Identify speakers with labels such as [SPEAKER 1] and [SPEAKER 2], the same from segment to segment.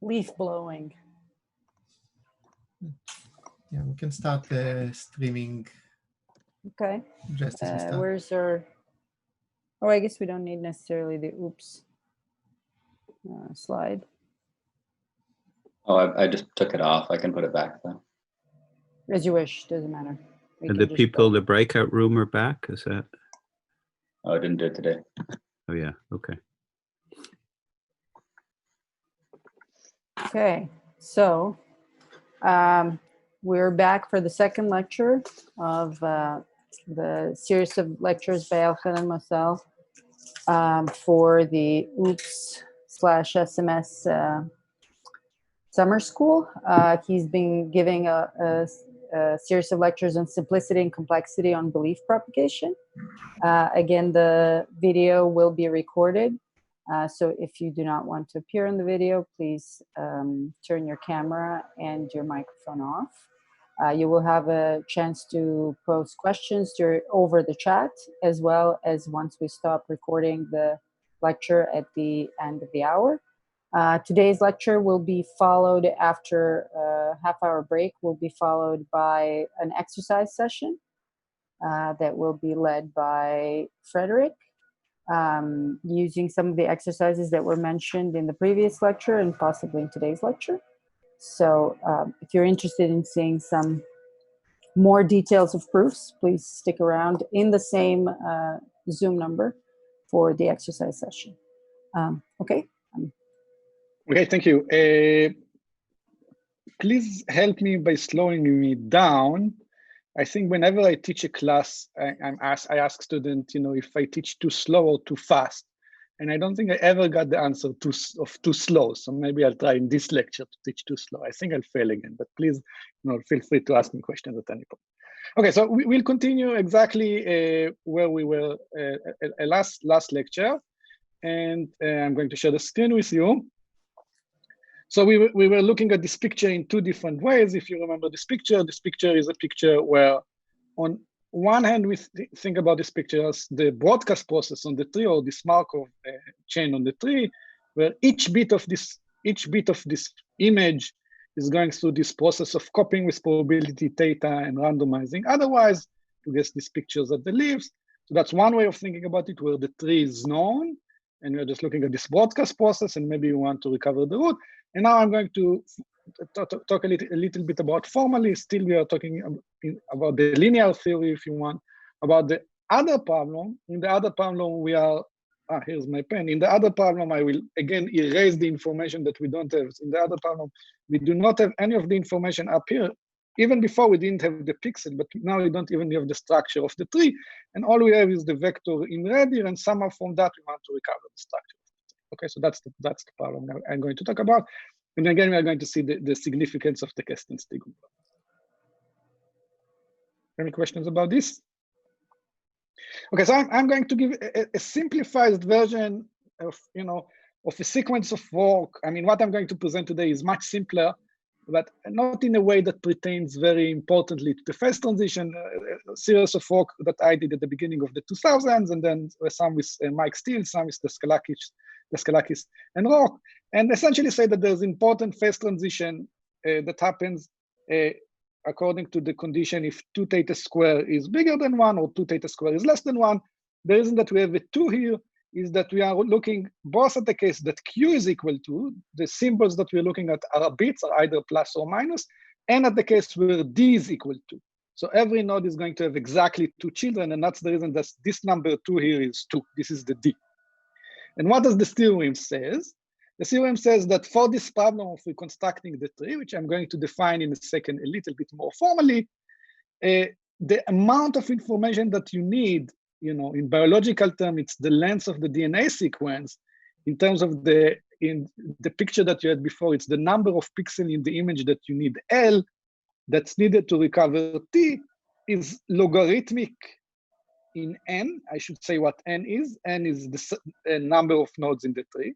[SPEAKER 1] leaf blowing.
[SPEAKER 2] Yeah, we can start streaming.
[SPEAKER 1] Okay.
[SPEAKER 2] Just as we start.
[SPEAKER 1] Where's our? Oh, I guess we don't need necessarily the oops slide.
[SPEAKER 3] Oh, I just took it off. I can put it back though.
[SPEAKER 1] As you wish, doesn't matter.
[SPEAKER 4] And the people, the breakout room are back, is that?
[SPEAKER 3] Oh, I didn't do it today.
[SPEAKER 4] Oh yeah, okay.
[SPEAKER 1] Okay, so we're back for the second lecture of the series of lectures by Elchanan Mossel for the OOPS/SMS summer school. He's been giving a series of lectures on simplicity and complexity on belief propagation. Again, the video will be recorded. So if you do not want to appear in the video, please turn your camera and your microphone off. You will have a chance to pose questions over the chat, as well as once we stop recording the lecture at the end of the hour. Today's lecture will be followed after a half-hour break, will be followed by an exercise session that will be led by Frederick, using some of the exercises that were mentioned in the previous lecture and possibly in today's lecture. So if you're interested in seeing some more details of proofs, please stick around in the same Zoom number for the exercise session. Okay.
[SPEAKER 5] Okay, thank you. Please help me by slowing me down. I think whenever I teach a class, I ask students, if I teach too slow or too fast. And I don't think I ever got the answer of too slow. So maybe I'll try in this lecture to teach too slow. I think I'll fail again, but please feel free to ask me questions at any point. Okay, so we'll continue exactly where we were last lecture. And I'm going to share the screen with you. So we were looking at this picture in two different ways. If you remember this picture is a picture where on one hand, we think about this picture as the broadcast process on the tree, or this Markov chain on the tree, where each bit of this image is going through this process of copying with probability theta and randomizing. Otherwise, you get these pictures of the leaves. So that's one way of thinking about it, where the tree is known, and we're just looking at this broadcast process, and maybe you want to recover the root. And now I'm going to talk a little bit about formally. Still, we are talking about the linear theory, if you want, about the other problem. In the other problem, we are, here's my pen. In the other problem, I will again erase the information that we don't have. In the other problem, we do not have any of the information up here. Even before, we didn't have the pixel, but now we don't even have the structure of the tree. And all we have is the vector in red here, and somehow from that, we want to recover the structure. Okay, so that's the problem I'm going to talk about. And again, we are going to see the significance of the Kestenstiegel. Any questions about this? Okay, so I'm going to give a simplified version of a sequence of work. I mean, what I'm going to present today is much simpler, but not in a way that pertains very importantly to the phase transition, a series of work that I did at the beginning of the 2000s, and then some with Mike Steele, some with Daskalakis and Rock, and essentially say that there's important phase transition that happens according to the condition if 2 theta square is bigger than 1 or 2 theta square is less than 1. The reason that we have a 2 here is that we are looking both at the case that Q is equal to, the symbols that we're looking at are bits, are either plus or minus, and at the case where D is equal to. So every node is going to have exactly 2 children, and that's the reason that this number 2 here is 2. This is the D. And what does the theorem says? The theorem says that for this problem of reconstructing the tree, which I'm going to define in a second a little bit more formally, the amount of information that you need, in biological terms, it's the length of the DNA sequence. In terms of in the picture that you had before, it's the number of pixels in the image that you need, L, that's needed to recover T, is logarithmic in N. I should say what N is. N is the number of nodes in the tree.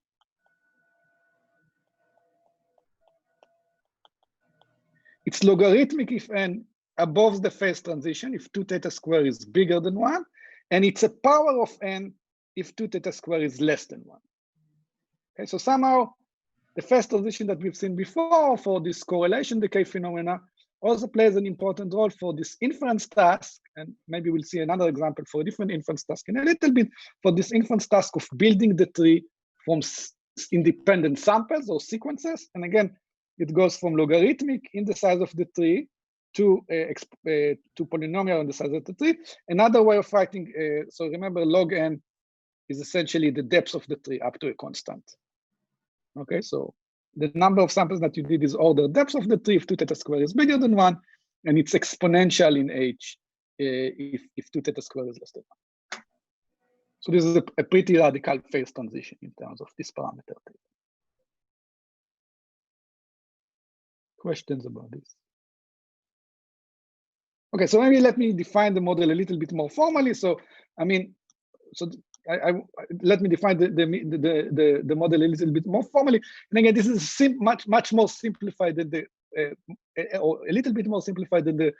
[SPEAKER 5] It's logarithmic if N above the phase transition, if 2 theta square is bigger than 1, and it's a power of N if 2 theta square is less than 1. Okay, so somehow the first transition that we've seen before for this correlation decay phenomena also plays an important role for this inference task. And maybe we'll see another example for a different inference task in a little bit, for this inference task of building the tree from independent samples or sequences. And again, it goes from logarithmic in the size of the tree to polynomial in the size of the tree. Another way of writing, so remember log n is essentially the depth of the tree up to a constant. Okay, so the number of samples that you did is order depth of the tree if 2 theta square is bigger than 1, and it's exponential in h if 2 theta square is less than 1. So this is a pretty radical phase transition in terms of this parameter table. Questions about this? Okay, so maybe let me define the model a little bit more formally. So, I mean, so let me define the model a little bit more formally. And again, this is much more simplified than the, or a little bit more simplified than the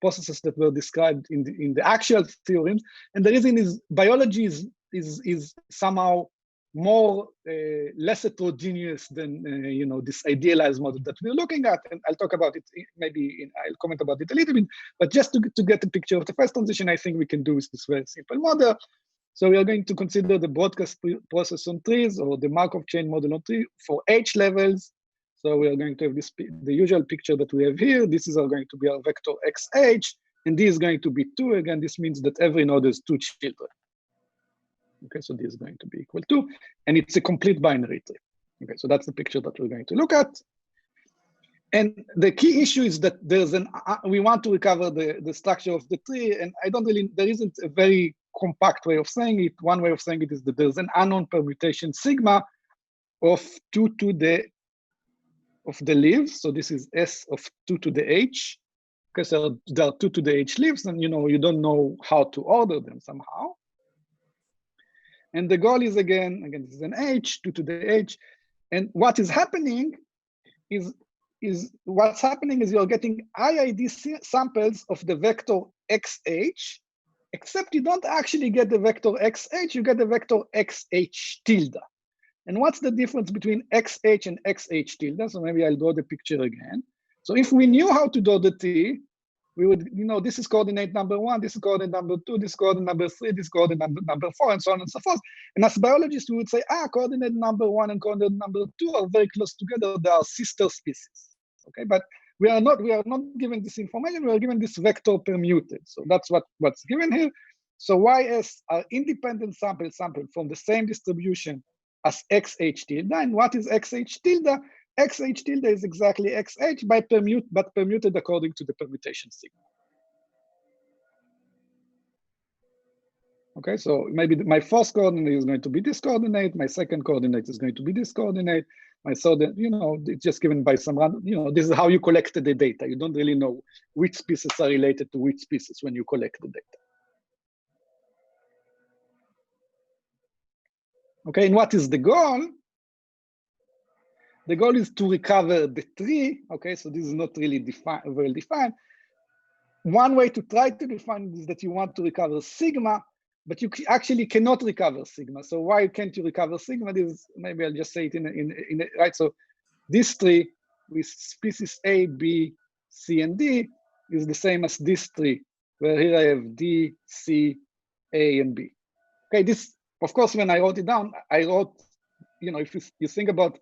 [SPEAKER 5] processes that were described in the actual theorems. And the reason is biology is somehow more less heterogeneous than you know, this idealized model that we're looking at, and I'll talk about it I'll comment about it a little bit. But just to get a picture of the first transition, I think we can do with this very simple model. So we are going to consider the broadcast process on trees, or the Markov chain model on tree for h levels. So we are going to have this the usual picture that we have here. This is going to be our vector xh, and this is going to be 2. Again, this means that every node has 2 children. Okay, so this is going to be equal to, and it's a complete binary tree. Okay, so that's the picture that we're going to look at. And the key issue is that there's we want to recover the structure of the tree, and there isn't a very compact way of saying it. One way of saying it is that there's an unknown permutation sigma of 2 to the leaves. So this is S of 2 to the H, because there are 2 to the H leaves, and you know, you don't know how to order them somehow. And the goal is again, this is an H, 2 to the H. And what is happening is you're getting IID samples of the vector XH, except you don't actually get the vector XH, you get the vector XH tilde. And what's the difference between XH and XH tilde? So maybe I'll draw the picture again. So if we knew how to draw the T, we would, you know, this is coordinate number 1, this is coordinate number 2, this is coordinate number 3, this is coordinate number 4, and so on and so forth. And as biologists, we would say, coordinate number 1 and coordinate number 2 are very close together. They are sister species. Okay, but we are not giving this information. We are giving this vector permuted. So that's what's given here. So YS are independent sample from the same distribution as XH tilde. And what is XH tilde? XH tilde is exactly XH but permuted according to the permutation sigma. Okay, so maybe my first coordinate is going to be this coordinate, my second coordinate is going to be this coordinate, my third, you know, it's just given by some random, you know, this is how you collected the data. You don't really know which species are related to which species when you collect the data. Okay, and what is the goal? The goal is to recover the tree. Okay, so this is not really well defined. One way to try to define it is that you want to recover sigma, but you actually cannot recover sigma. So why can't you recover sigma? This is, maybe I'll just say it right. So this tree with species A, B, C, and D is the same as this tree, where here I have D, C, A, and B. Okay, this, of course, when I wrote it down, I wrote, you know, if you think about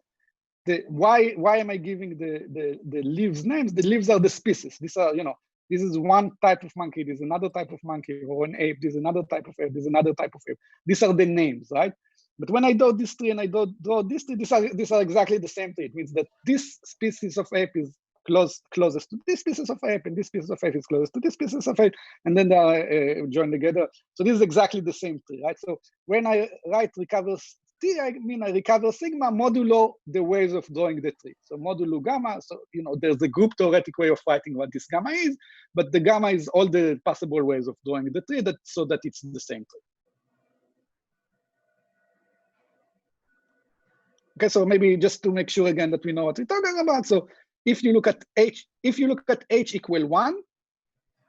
[SPEAKER 5] why am I giving the leaves names? The leaves are the species. These are, you know, this is one type of monkey, there's another type of monkey, or an ape, there's another type of ape, there's another type of ape. These are the names, right? But when I draw this tree and I draw this tree, these are exactly the same tree. It means that this species of ape is closest to this species of ape, and this species of ape is closest to this species of ape, and then they are joined together. So this is exactly the same tree, right? So when I write recovers T, I mean I recover sigma modulo the ways of drawing the tree. So modulo gamma, so you know there's a group theoretic way of writing what this gamma is, but the gamma is all the possible ways of drawing the tree so that it's the same tree. Okay, so maybe just to make sure again that we know what we're talking about. So if you look at H equal 1,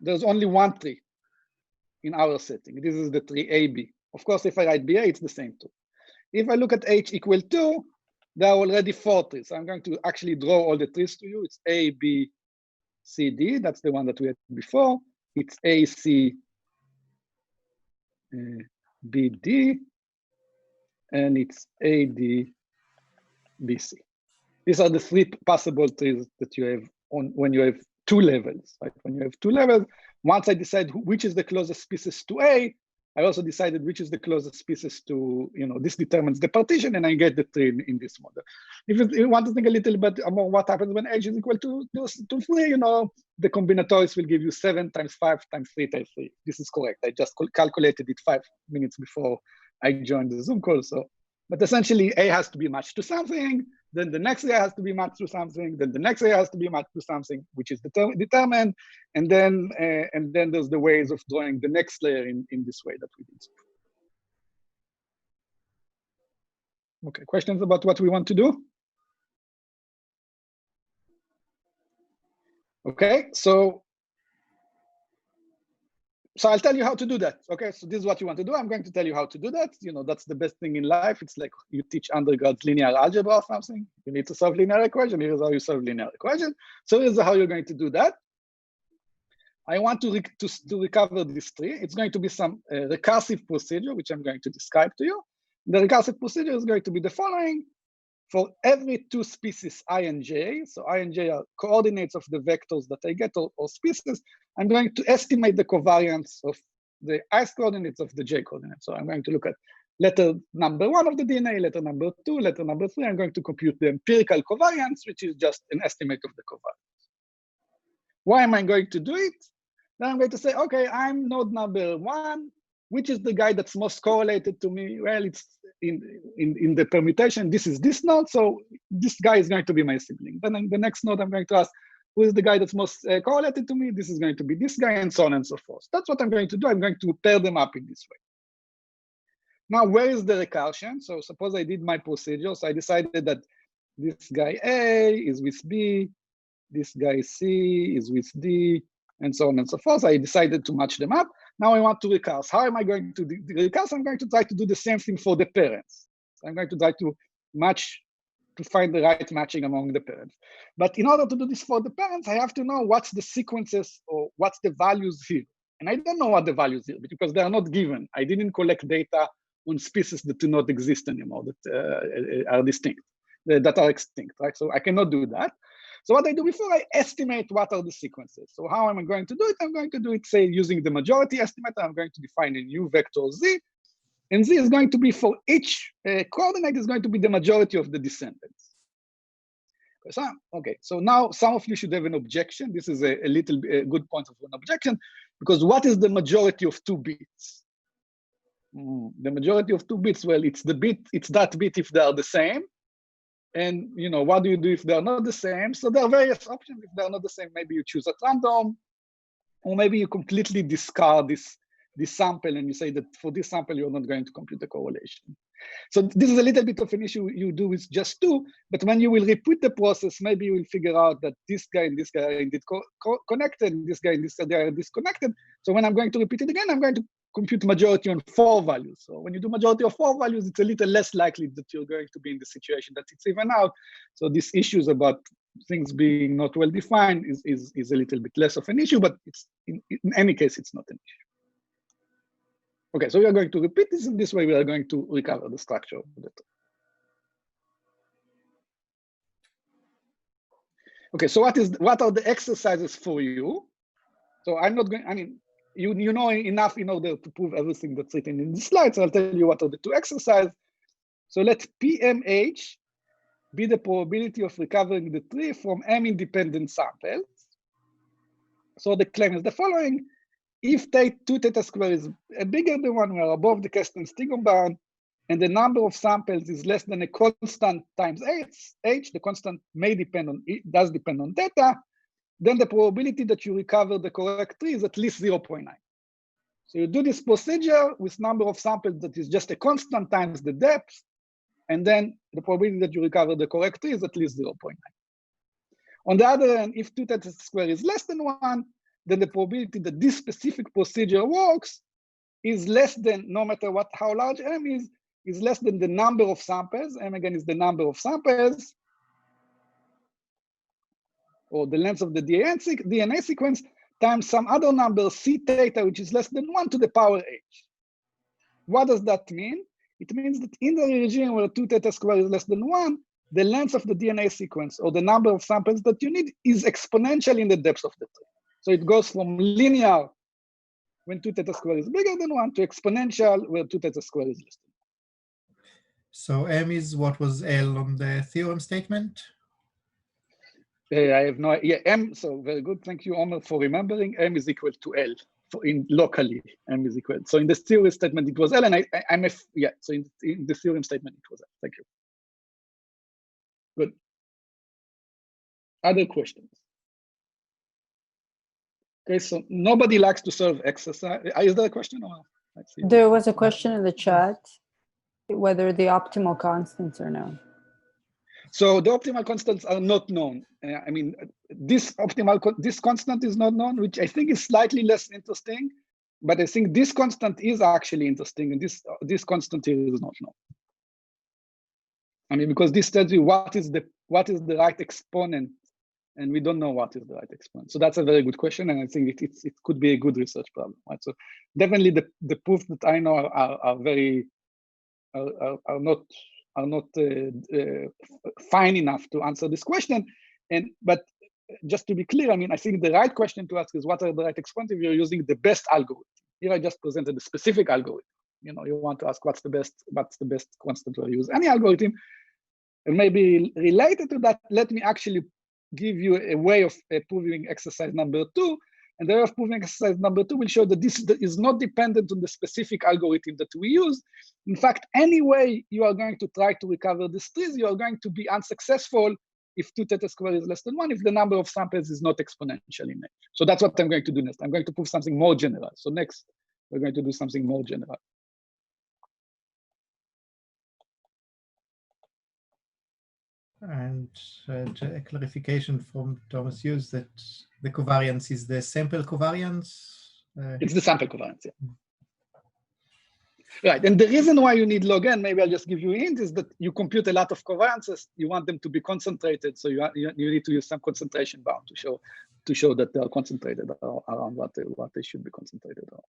[SPEAKER 5] there's only one tree in our setting. This is the tree AB. Of course, if I write BA, it's the same too. If I look at H equal 2, there are already 4 trees. So I'm going to actually draw all the trees to you. It's A, B, C, D. That's the one that we had before. It's A, C, B, D, and it's A, D, B, C. These are the 3 possible trees that you have when you have 2 levels, right? When you have 2 levels, once I decide which is the closest species to A, I also decided which is the closest species to, this determines the partition, and I get the tree in this model. If you want to think a little bit more what happens when H is equal to 3, the combinatorics will give you 7 times 5 times 3 times 3. This is correct. I just calculated it 5 minutes before I joined the Zoom call. So, but essentially A has to be matched to something, then the next A has to be matched to something, then the next A has to be matched to something, which is determined, and then there's the ways of drawing the next layer in this way that we did. Okay, questions about what we want to do? Okay, so I'll tell you how to do that. Okay, so this is what you want to do. I'm going to tell you how to do that. That's the best thing in life. It's like you teach undergrads linear algebra or something. You need to solve linear equation. Here's how you solve linear equation. So here's how you're going to do that. I want to recover this tree. It's going to be some recursive procedure, which I'm going to describe to you. The recursive procedure is going to be the following. For every 2 species I and j, so I and j are coordinates of the vectors that I get or species, I'm going to estimate the covariance of the i's coordinates of the j coordinates. So I'm going to look at letter number 1 of the DNA, letter number 2, letter number 3. I'm going to compute the empirical covariance, which is just an estimate of the covariance. Why am I going to do it? Then I'm going to say, okay, I'm node number 1. Which is the guy that's most correlated to me? Well, it's in the permutation. This is this node, so this guy is going to be my sibling. Then in the next node, I'm going to ask, who is the guy that's most correlated to me? This is going to be this guy, and so on and so forth. That's what I'm going to do. I'm going to pair them up in this way. Now, where is the recursion? So suppose I did my procedure. So I decided that this guy A is with B, this guy C is with D, and so on and so forth. I decided to match them up. Now I want to recurse. How am I going to recurse? I'm going to try to do the same thing for the parents. So I'm going to try to match, to find the right matching among the parents. But in order to do this for the parents, I have to know what's the sequences or what's the values here. And I don't know what the values here because they are not given. I didn't collect data on species that do not exist anymore, that are distinct, that are extinct, right? So I cannot do that. So what I do before, I estimate what are the sequences. So how am I going to do it? I'm going to do it, say, using the majority estimator. I'm going to define a new vector z. And z is going to be for each coordinate is going to be the majority of the descendants. Okay, so now some of you should have an objection. This is a good point of an objection, because what is the majority of 2 bits? The majority of 2 bits, well, it's that bit if they are the same. And what do you do if they're not the same? So there are various options. If they're not the same, maybe you choose at random, or maybe you completely discard this sample and you say that for this sample, you're not going to compute the correlation. So this is a little bit of an issue you do with just 2, but when you will repeat the process, maybe you will figure out that this guy and this guy are indeed connected, and this guy and this guy are disconnected. So when I'm going to repeat it again, I'm going to compute majority on 4 values. So when you do majority of 4 values, it's a little less likely that you're going to be in the situation that it's even out. So these issues about things being not well defined is a little bit less of an issue, but it's in any case, it's not an issue. Okay, so we are going to repeat this in this way. We are going to recover the structure of the tree. Okay, so what are the exercises for you? So I'm not going, I mean, you know enough in order to prove everything that's written in the slides. I'll tell you what are the 2 exercises. So let PMH be the probability of recovering the tree from M independent samples. So the claim is the following. If 2 theta square is bigger than 1, we are above the Kestenstiegel bound, and the number of samples is less than a constant times h, the constant does depend on theta, then the probability that you recover the correct tree is at least 0.9. So you do this procedure with number of samples that is just a constant times the depth, and then the probability that you recover the correct tree is at least 0.9. On the other hand, if 2 theta square is less than 1, then the probability that this specific procedure works is less than, no matter how large M is, is less than the number of samples, M again is the number of samples, or the length of the DNA sequence, times some other number, C theta, which is less than 1 to the power H. What does that mean? It means that in the regime where 2 theta squared is less than 1, the length of the DNA sequence, or the number of samples that you need, is exponential in the depth of the tree. So it goes from linear, when 2 theta squared is bigger than 1, to exponential, where 2 theta squared is less than 1.
[SPEAKER 2] So M is what was L on the theorem statement?
[SPEAKER 5] I have no idea. M, so very good. Thank you, Omer, for remembering. M is equal to L. In locally, M is equal. So in the theorem statement, it was L, and so in the theorem statement, it was L. Thank you. Good. Other questions? Okay, so nobody likes to solve exercise. Is there a question? Or
[SPEAKER 1] there was a question in the chat, whether the optimal constants are known.
[SPEAKER 5] So the optimal constants are not known. I mean, this constant is not known, which I think is slightly less interesting, but I think this constant is actually interesting, and this constant here is not known. I mean, because this tells you what is the right exponent, and we don't know what is the right exponent. So that's a very good question, and I think it could be a good research problem, right? So definitely the proof that I know are not fine enough to answer this question. But just to be clear, I mean, I think the right question to ask is what are the right exponents if you're using the best algorithm. Here I just presented the specific algorithm. You know, you want to ask what's the best constant to use any algorithm. And maybe related to that, let me actually give you a way of proving exercise number 2. And the way of proving exercise number 2 will show that this is not dependent on the specific algorithm that we use. In fact, any way you are going to try to recover these trees, you are going to be unsuccessful if 2 theta squared is less than 1, if the number of samples is not exponential in nature. So that's what I'm going to do next. I'm going to prove something more general. So next, we're going to do something more general.
[SPEAKER 2] And a clarification from Thomas Hughes that the covariance is the sample covariance.
[SPEAKER 5] It's the sample covariance, yeah. Right, and the reason why you need log n, maybe I'll just give you a hint, is that you compute a lot of covariances. You want them to be concentrated, so you need to use some concentration bound to show that they are concentrated around what they should be concentrated around.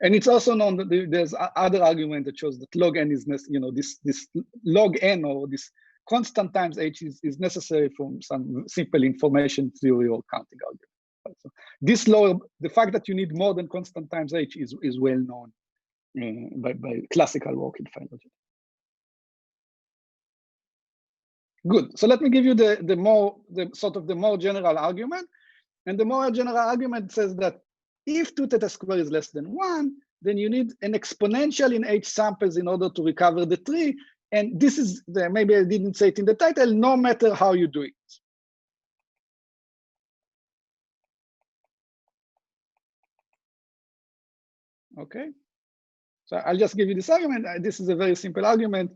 [SPEAKER 5] And it's also known that there's other argument that shows that log n is, you know, this log n, or this constant times h, is necessary from some simple information theory or counting argument. Right? So this the fact that you need more than constant times h is well known by classical work in phylogeny. Good. So let me give you the more general argument. And the more general argument says that if 2 theta squared is less than 1, then you need an exponential in h samples in order to recover the tree. And this is maybe I didn't say it in the title, no matter how you do it. Okay. So I'll just give you this argument. This is a very simple argument.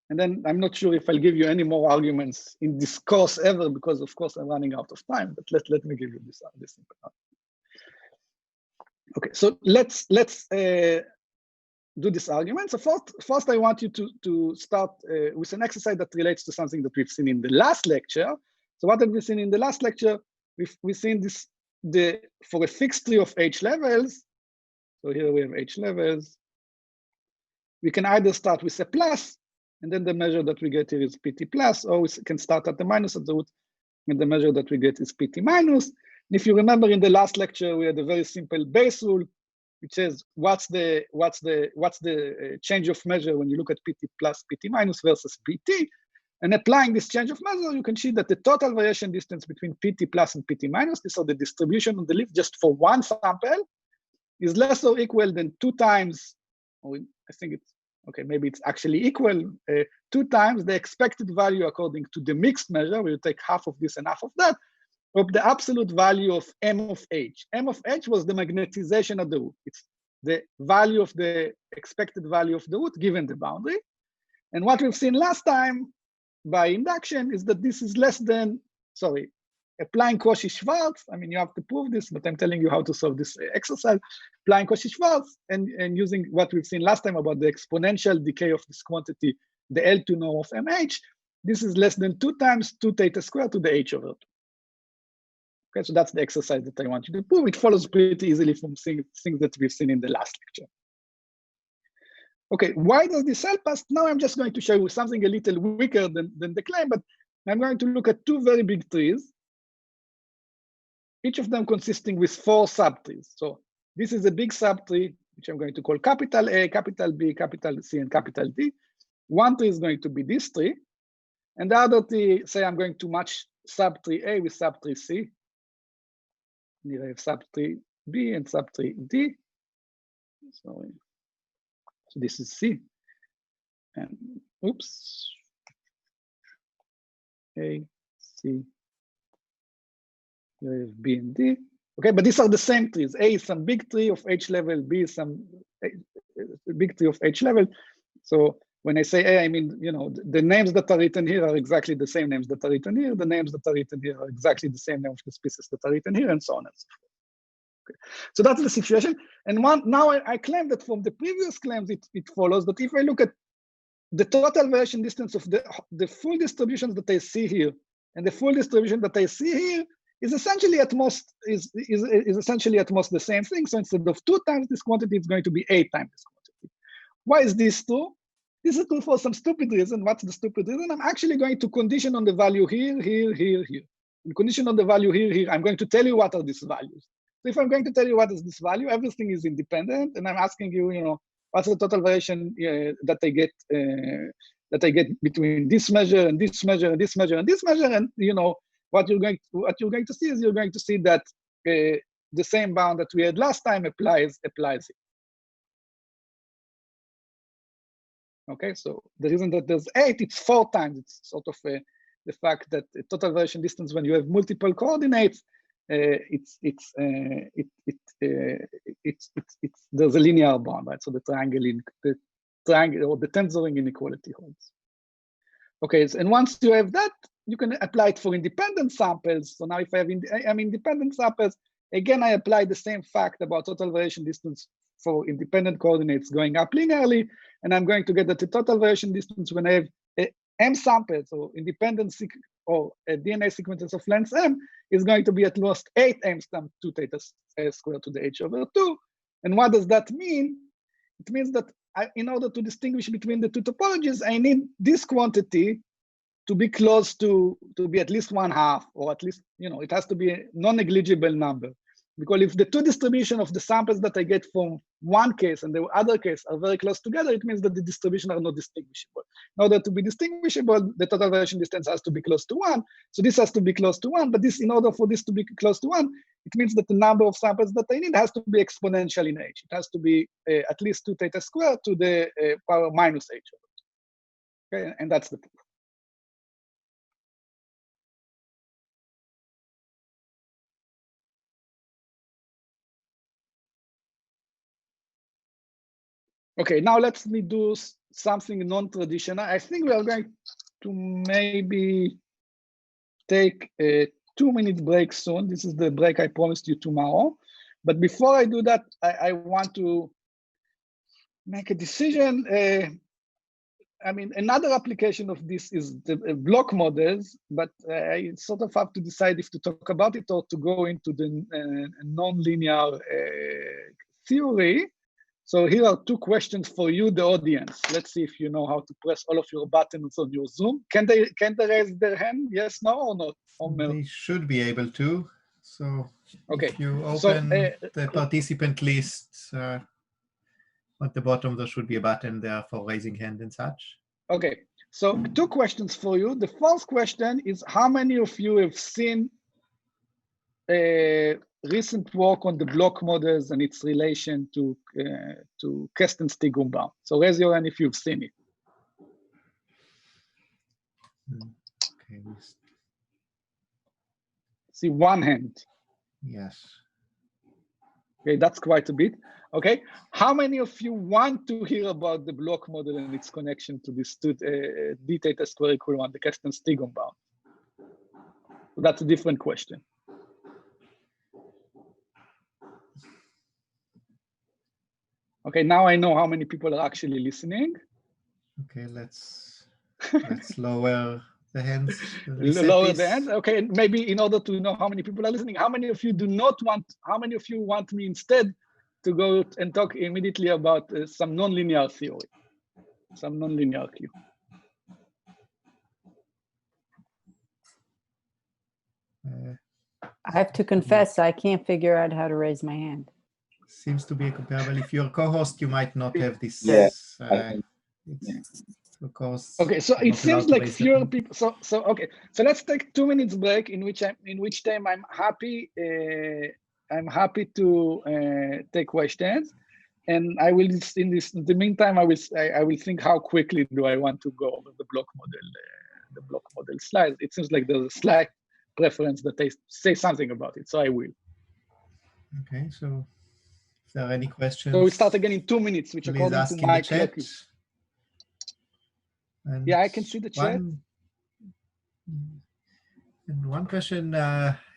[SPEAKER 5] And then I'm not sure if I'll give you any more arguments in this course ever, because of course I'm running out of time, but let me give you this simple argument. Okay, so let's do this argument. So first I want you to start with an exercise that relates to something that we've seen in the last lecture. So what have we seen in the last lecture? We've seen this, for a fixed tree of h levels. So here we have h levels. We can either start with a plus, and then the measure that we get here is pt plus, or we can start at the minus at the root, and the measure that we get is pt minus. And if you remember in the last lecture, we had a very simple base rule, which says what's the change of measure when you look at pt plus, pt minus versus pt. And applying this change of measure, you can see that the total variation distance between pt plus and pt minus, these are the distribution on the leaf just for one sample, is less or equal than 2 times, or I think it's, okay, maybe it's actually equal, 2 times the expected value according to the mixed measure, where you take half of this and half of that, of the absolute value of m of h. M of h was the magnetization of the root. It's the value of the expected value of the root given the boundary. And what we've seen last time by induction is that this is less than, sorry, applying Cauchy-Schwarz. I mean, you have to prove this, but I'm telling you how to solve this exercise. Applying Cauchy-Schwarz and using what we've seen last time about the exponential decay of this quantity, the L2 norm of MH, this is less than 2 times 2 theta squared to the H over 2. Okay, so that's the exercise that I want you to prove. It follows pretty easily from things that we've seen in the last lecture. Okay, why does this help us? Now I'm just going to show you something a little weaker than the claim, but I'm going to look at 2 very big trees, each of them consisting with 4 subtrees. So this is a big subtree, which I'm going to call capital A, capital B, capital C, and capital D. One tree is going to be this tree, and the other tree, say I'm going to match subtree A with subtree C. Here I have subtree B and subtree D. Sorry. So this is C. And oops. A, C. Here I have B and D. Okay, but these are the same trees. A is some big tree of H level, B is some big tree of H level. So when I say A, I mean, you know, the names that are written here are exactly the same names that are written here. The names that are written here are exactly the same name of the species that are written here, and so on and so forth. Okay. So that's the situation. And now I claim that from the previous claims, it follows that if I look at the total variation distance of the full distributions that I see here and the full distribution that I see here is essentially at most essentially at most the same thing. So instead of 2 times this quantity, it's going to be 8 times this quantity. Why is this true? This is true for some stupid reason. What's the stupid reason? I'm actually going to condition on the value here, here, here, here. And condition on the value here, here. I'm going to tell you what are these values. So if I'm going to tell you what is this value, everything is independent, and I'm asking you, you know, what's the total variation that I get between this measure and this measure and this measure and this measure, and you know what you're going to see is you're going to see that the same bound that we had last time applies it. Okay, so the reason that there's 8, it's 4 times. It's sort of the fact that the total variation distance when you have multiple coordinates, there's a linear bound, right? So the triangle or the tensoring inequality holds. Okay, and once you have that, you can apply it for independent samples. So now if I have independent samples, again, I apply the same fact about total variation distance for independent coordinates going up linearly, and I'm going to get that the total variation distance when I have m samples or independent or DNA sequences of length m is going to be at most 8 m times 2 theta squared to the H over 2. And what does that mean? It means that in order to distinguish between the 2 topologies, I need this quantity to be close to be at least 1/2, or at least, you know, it has to be a non-negligible number. Because if the 2 distribution of the samples that I get from one case and the other case are very close together, it means that the distribution are not distinguishable. In order to be distinguishable, the total variation distance has to be close to 1. So this has to be close to 1, but this, in order for this to be close to 1, it means that the number of samples that I need has to be exponential in H. It has to be at least 2 theta squared to the power minus H over 2. Okay, and that's the proof. Okay, now let me do something non-traditional. I think we are going to maybe take a 2-minute break soon. This is the break I promised you tomorrow. But before I do that, I want to make a decision. I mean, another application of this is the block models, but I sort of have to decide if to talk about it or to go into the non-linear theory. So here are 2 questions for you, the audience. Let's see if you know how to press all of your buttons on your Zoom. Can they raise their hand? Yes, no, or not?
[SPEAKER 2] They should be able to. So
[SPEAKER 5] okay.
[SPEAKER 2] If you open the participant list, at the bottom, there should be a button there for raising hand and such.
[SPEAKER 5] Okay, so 2 questions for you. The first question is, how many of you have seen recent work on the block models and its relation to Kestenstiegum bound? So raise your hand if you've seen it.
[SPEAKER 2] Okay.
[SPEAKER 5] See 1 hand.
[SPEAKER 2] Yes.
[SPEAKER 5] Okay, that's quite a bit. Okay, how many of you want to hear about the block model and its connection to this d theta square equal 1, the Kestenstiegum bound? That's a different question. Okay, now I know how many people are actually listening.
[SPEAKER 2] Okay, let's lower the hands.
[SPEAKER 5] Lower the hands. Okay, maybe in order to know how many people are listening, how many of you want me instead to go and talk immediately about some nonlinear theory, some nonlinear Q?
[SPEAKER 1] I have to confess, I can't figure out how to raise my hand.
[SPEAKER 2] Seems to be comparable. If you're a co-host, you might not have this.
[SPEAKER 3] Yeah.
[SPEAKER 5] Okay, so it seems like fewer people. So okay, so let's take 2 minutes break in which time I'm happy. I'm happy to take questions, and I will in the meantime I will think how quickly do I want to go over the block model slides. It seems like there's a slight preference that I say something about it, so I will.
[SPEAKER 2] Okay, so if there are any questions,
[SPEAKER 5] so we start again in 2 minutes, which according to my clock is.
[SPEAKER 2] And
[SPEAKER 5] yeah, I can see the chat.
[SPEAKER 2] And one question,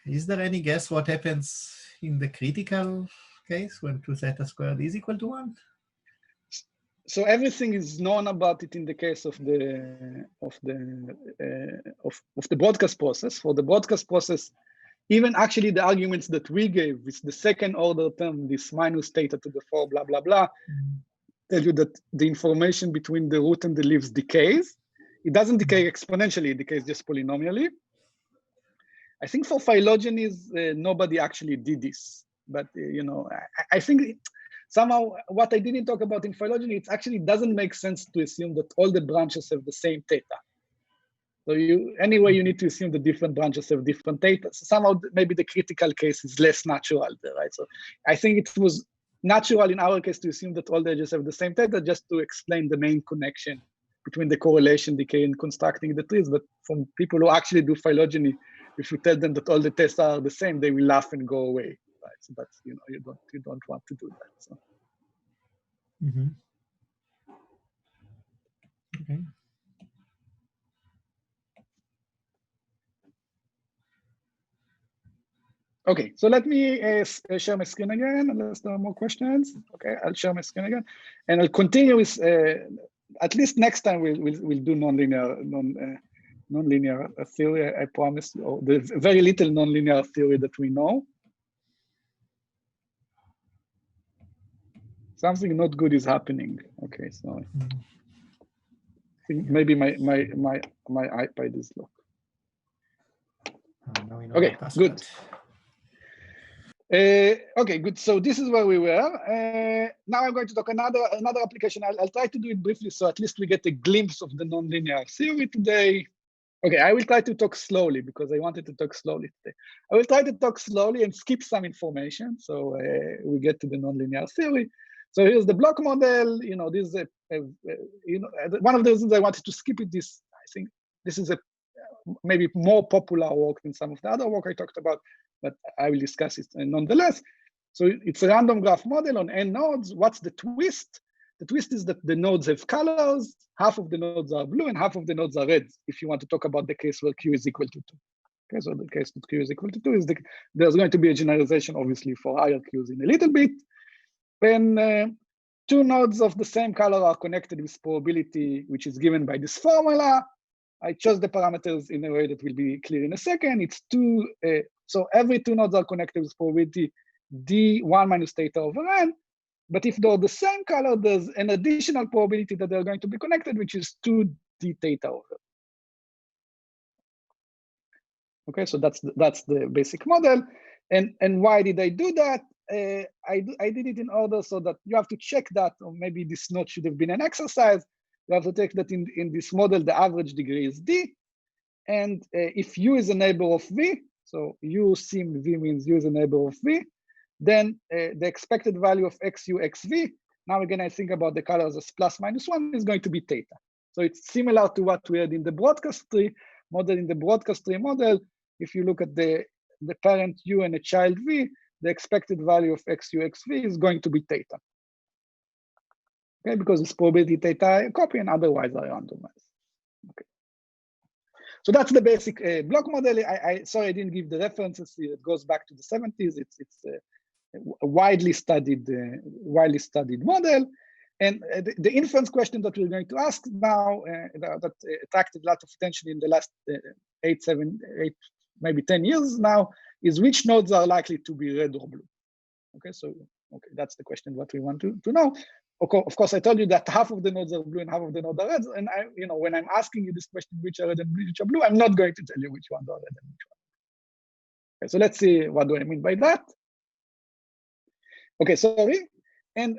[SPEAKER 2] is there any guess what happens in the critical case when 2 theta squared is equal to 1?
[SPEAKER 5] So everything is known about it in the case of the broadcast process. For the broadcast process, even actually the arguments that we gave with the second order term, this minus theta to the 4, blah, blah, blah, tell you that the information between the root and the leaves decays. It doesn't decay exponentially, it decays just polynomially. I think for phylogenies, nobody actually did this. But, you know, I think somehow what I didn't talk about in phylogeny, it actually doesn't make sense to assume that all the branches have the same theta. So anyway, you need to assume the different branches have different theta. So somehow maybe the critical case is less natural there, right? So I think it was natural in our case to assume that all the edges have the same theta just to explain the main connection between the correlation decay and constructing the trees. But from people who actually do phylogeny, if you tell them that all the tests are the same, they will laugh and go away. Right? So that's, you know, you don't want to do that. So.
[SPEAKER 2] Mm-hmm. Okay.
[SPEAKER 5] Okay, so let me share my screen again, unless there are more questions. Okay, I'll share my screen again, and I'll continue with. At least next time we'll do nonlinear theory. I promise, or the very little nonlinear theory that we know. Something not good is happening. Okay, so I think maybe my iPad is locked. Okay, good. Okay, good. So this is where we were. Now I'm going to talk another application. I'll try to do it briefly, so at least we get a glimpse of the nonlinear theory today. Okay, I will try to talk slowly because I wanted to talk slowly today. I will try to talk slowly and skip some information, so we get to the nonlinear theory. So here's the block model. You know, this is one of the reasons I wanted to skip it. I think this is a maybe more popular work than some of the other work I talked about, but I will discuss it nonetheless. So it's a random graph model on n nodes. What's the twist? The twist is that the nodes have colors. Half of the nodes are blue and half of the nodes are red, if you want to talk about the case where Q is equal to 2. Okay, so the case that Q is equal to 2 is there's going to be a generalization, obviously, for higher Qs in a little bit. When 2 nodes of the same color are connected with probability, which is given by this formula, I chose the parameters in a way that will be clear in a second. It's 2, so every 2 nodes are connected with probability d1 minus theta over n. But if they're the same color, there's an additional probability that they're going to be connected, which is 2 d theta over. Okay, so that's the basic model. And why did I do that? I did it in order so that you have to check that, or maybe this note should have been an exercise. You have to take that in this model, the average degree is d. And if u is a neighbor of v, so u sim v means u is a neighbor of v, then the expected value of xu xv, now again, I think about the colors as plus minus 1, is going to be theta. So it's similar to what we had in the broadcast tree model. In the broadcast tree model, if you look at the parent u and a child v, the expected value of xu xv is going to be theta. Okay, because it's probability theta copy and otherwise are randomized. Okay. So that's the basic block model. Sorry, I didn't give the references here. It goes back to the 70s. It's a widely studied model. And the inference question that we're going to ask now that attracted a lot of attention in the last 8, maybe 10 years now is which nodes are likely to be red or blue. Okay, so that's the question what we want to know. Of course, I told you that half of the nodes are blue and half of the nodes are red. And when I'm asking you this question, which are red and which are blue, I'm not going to tell you which ones are red and which ones. Okay, so let's see what do I mean by that. Okay, sorry. And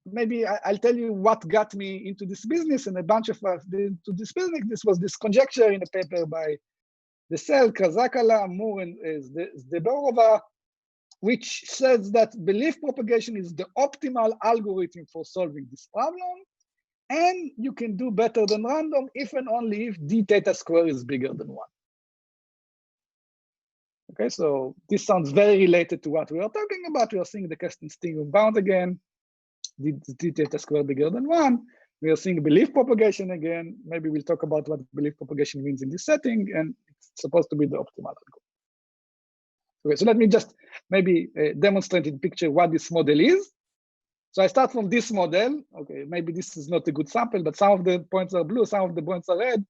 [SPEAKER 5] maybe I'll tell you what got me into this business and a bunch of us into this business. This was this conjecture in a paper by Mossel, Kazakala, Moore, and Zdeborova, which says that belief propagation is the optimal algorithm for solving this problem. And you can do better than random if and only if d theta square is bigger than 1. Okay, so this sounds very related to what we are talking about. We are seeing the Kasten-Stigum bound again, d theta square bigger than 1. We are seeing belief propagation again. Maybe we'll talk about what belief propagation means in this setting, and it's supposed to be the optimal algorithm. Okay, so let me just maybe demonstrate in picture what this model is. So I start from this model. Okay, maybe this is not a good sample, but some of the points are blue, some of the points are red.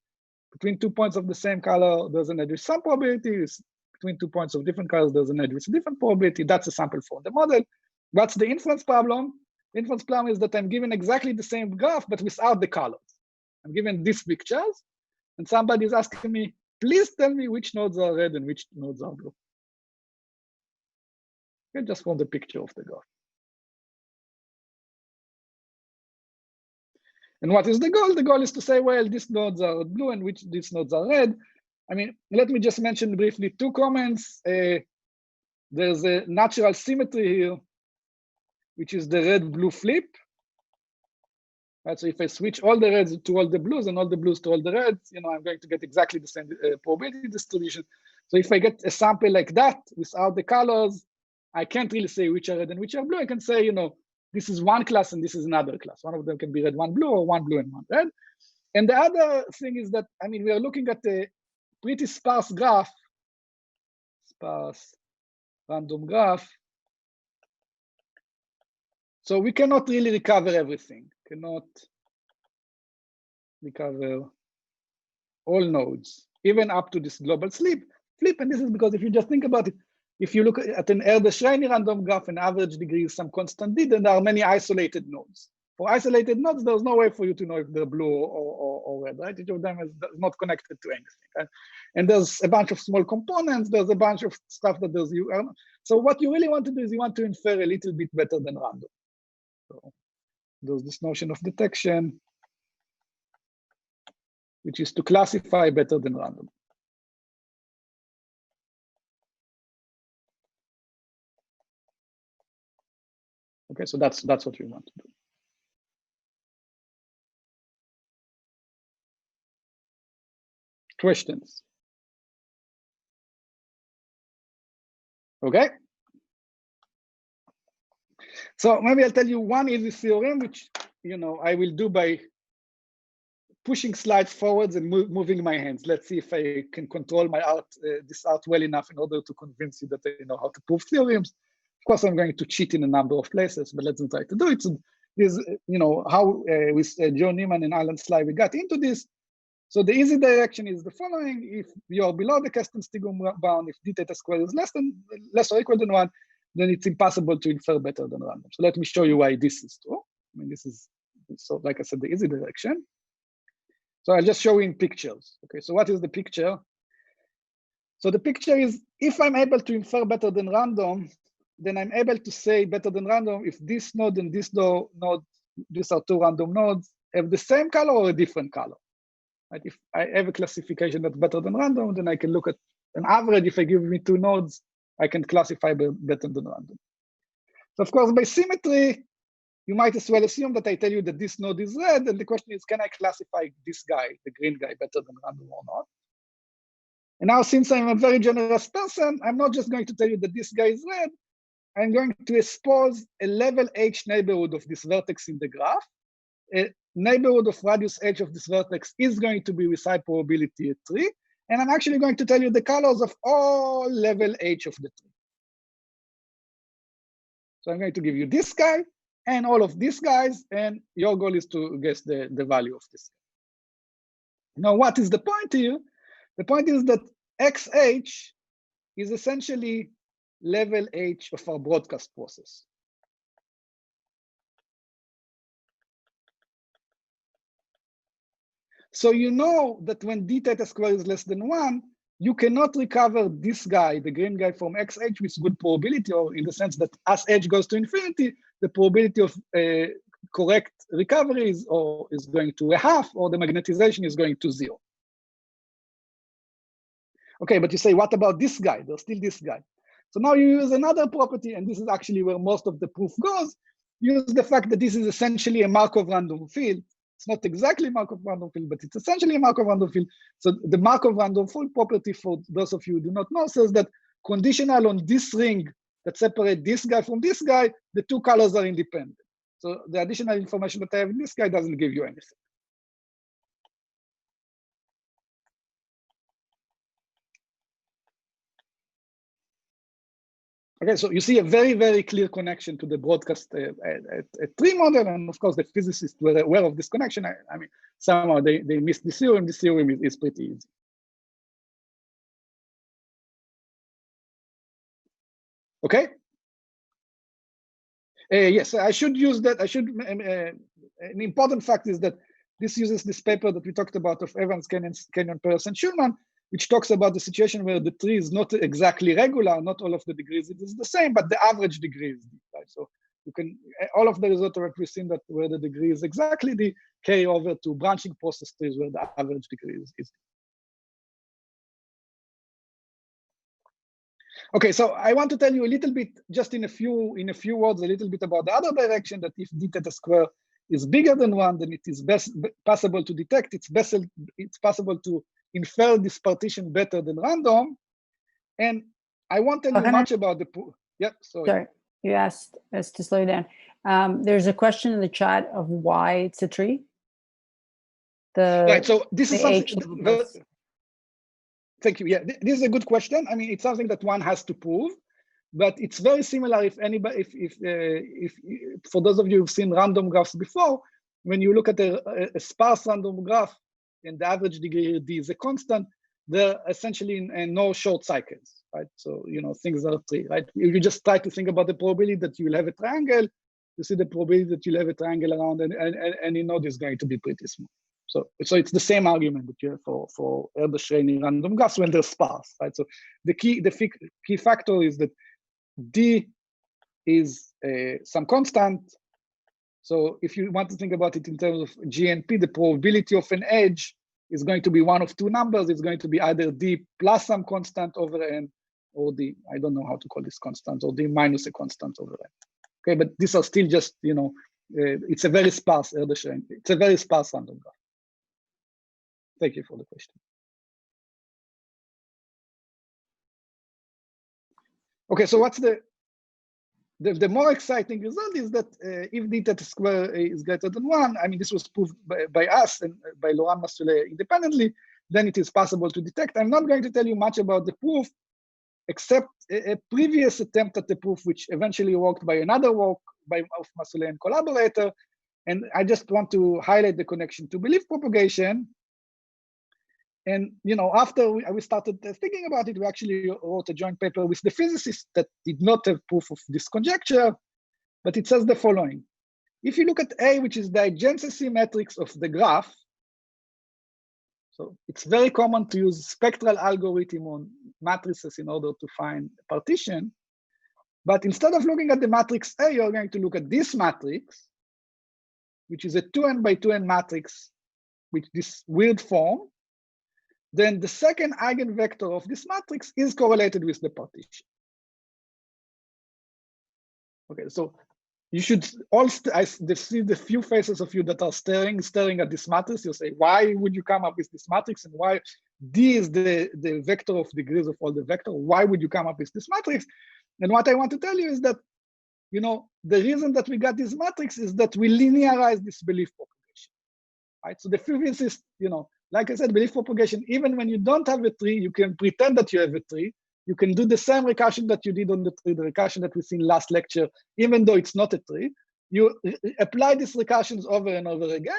[SPEAKER 5] Between 2 points of the same color, there's an edge with some probability. Between 2 points of different colors, there's an edge with a different probability. That's a sample for the model. What's the inference problem? The inference problem is that I'm given exactly the same graph, but without the colors. I'm given these pictures, and somebody is asking me, please tell me which nodes are red and which nodes are blue. Okay, just from the picture of the graph. And what is the goal? The goal is to say, well, these nodes are blue and these nodes are red. I mean, let me just mention briefly 2 comments. There's a natural symmetry here, which is the red-blue flip. Right, so if I switch all the reds to all the blues and all the blues to all the reds, I'm going to get exactly the same probability distribution. So if I get a sample like that without the colors, I can't really say which are red and which are blue. I can say, this is one class and this is another class. One of them can be red, one blue, or one blue and one red. And the other thing is that, I mean, we are looking at a pretty sparse graph, sparse random graph. So we cannot really recover everything, cannot recover all nodes, even up to this global flip. And this is because if you just think about it, if you look at an Erdős-Rényi random graph, an average degree is some constant d, then there are many isolated nodes. For isolated nodes, there's no way for you to know if they're blue or red, right? Each of them is not connected to anything. Right? And there's a bunch of small components, there's a bunch of stuff that there's so what you really want to do is you want to infer a little bit better than random. So there's this notion of detection, which is to classify better than random. Okay, so that's what we want to do. Questions? Okay. So maybe I'll tell you one easy theorem, which I will do by pushing slides forwards and moving my hands. Let's see if I can control my this art well enough in order to convince you that I know how to prove theorems. Of course, I'm going to cheat in a number of places, but let's try to do it. So this, how with Joe Neiman and Alan Sly we got into this. So the easy direction is the following: if you are below the Kasten-Stigum bound, if d theta squared is less or equal than 1, then it's impossible to infer better than random. So let me show you why this is true. I mean, this is, so like I said, the easy direction. So I'll just show you in pictures. Okay, so what is the picture? So the picture is, if I'm able to infer better than random, then I'm able to say better than random if this node and this node, these are 2 random nodes, have the same color or a different color. Right? If I have a classification that's better than random, then I can look at an average. If I give me 2 nodes, I can classify better than random. So of course, by symmetry, you might as well assume that I tell you that this node is red, and the question is, can I classify this guy, the green guy, better than random or not? And now, since I'm a very generous person, I'm not just going to tell you that this guy is red. I'm going to expose a level H neighborhood of this vertex in the graph, neighborhood of radius edge of this vertex is going to be with high probability a tree. And I'm actually going to tell you the colors of all level H of the tree. So I'm going to give you this guy and all of these guys, and your goal is to guess the value of this. Now, what is the point here? The point is that XH is essentially level H of our broadcast process. So you know that when d theta squared is less than 1, you cannot recover this guy, the green guy, from XH with good probability, or in the sense that as H goes to infinity, the probability of correct recovery is going to a half, or the magnetization is going to 0. Okay, but you say, what about this guy? There's still this guy. So now you use another property, and this is actually where most of the proof goes. Use the fact that this is essentially a Markov random field. It's not exactly Markov random field, but it's essentially a Markov random field. So the Markov random field property, for those of you who do not know, says that conditional on this ring that separates this guy from this guy, the two colors are independent. So the additional information that I have in this guy doesn't give you anything. Okay, so you see a very, very clear connection to the broadcast tree model, and of course the physicists were aware of this connection. I mean, somehow they missed this theorem. This theorem is pretty easy. Okay. Yes, I should use that. I should. An important fact is that this uses this paper that we talked about of Evans, Kenyon, Peirce, and Schulman, which talks about the situation where the tree is not exactly regular, not all of the degrees it is the same, but the average degree is deep, right? So you can, all of the results are we've that where the degree is exactly the carry over to branching process trees where the average degree is deep. Okay, so I want to tell you a little bit, just in a few words, a little bit about the other direction, that if d theta square is bigger than 1, then it is possible to detect. It's possible to infer this partition better than random. And I won't tell you much about the proof. Yeah, sorry.
[SPEAKER 1] You asked us to slow down. There's a question in the chat of why it's a tree.
[SPEAKER 5] Right, so this is something. Thank you. Yeah, this is a good question. I mean, it's something that one has to prove, but it's very similar. If anybody, if for those of you who've seen random graphs before, when you look at a sparse random graph and the average degree d is a constant, they're essentially in no short cycles, right? So things are tree, right? You just try to think about the probability that you will have a triangle. You see the probability that you'll have a triangle around, and you know this is going to be pretty small. So it's the same argument that you have for Erdős-Rényi random graphs when they're sparse, right? So the key factor is that d is some constant. So if you want to think about it in terms of GNP, the probability of an edge is going to be one of two numbers. It's going to be either d plus some constant over n, or d, I don't know how to call this constant, or d minus a constant over n. Okay, but these are still just, it's a very sparse Erdős-Rényi. It's a very sparse random graph. Thank you for the question. Okay, so what's the more exciting result is that if d theta square is greater than 1, I mean, this was proved by us and by Laurent Massulet independently, then it is possible to detect. I'm not going to tell you much about the proof, except a previous attempt at the proof, which eventually worked by another work of Massulet and collaborator. And I just want to highlight the connection to belief propagation. And after we started thinking about it, we actually wrote a joint paper with the physicists that did not have proof of this conjecture, but it says the following. If you look at A, which is the adjacency matrix of the graph, so it's very common to use spectral algorithm on matrices in order to find a partition. But instead of looking at the matrix A, you're going to look at this matrix, which is a 2n by 2n matrix with this weird form. Then the second eigenvector of this matrix is correlated with the partition. Okay, so you should all I see the few faces of you that are staring at this matrix. You say, why would you come up with this matrix, and why D is the vector of degrees of all the vector? Why would you come up with this matrix? And what I want to tell you is that, the reason that we got this matrix is that we linearize this belief propagation. right? So the physicist, like I said, belief propagation, even when you don't have a tree, you can pretend that you have a tree. You can do the same recursion that you did on the tree, the recursion that we seen last lecture, even though it's not a tree. You apply these recursions over and over again,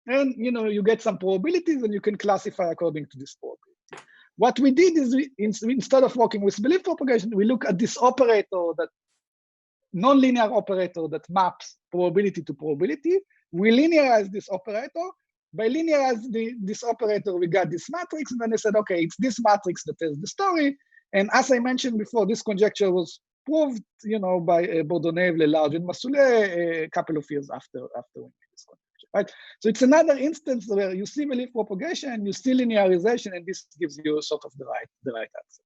[SPEAKER 5] and you get some probabilities, and you can classify according to this probability. What we did is, instead of working with belief propagation, we look at this operator, that nonlinear operator that maps probability to probability. We linearize this operator. By linearizing this operator, we got this matrix, and then I said, okay, it's this matrix that tells the story. And as I mentioned before, this conjecture was proved, by Bourdonnais, Lelarge, and Mossel a couple of years after we made this conjecture, right? So it's another instance where you see belief propagation, you see linearization, and this gives you sort of the right answer.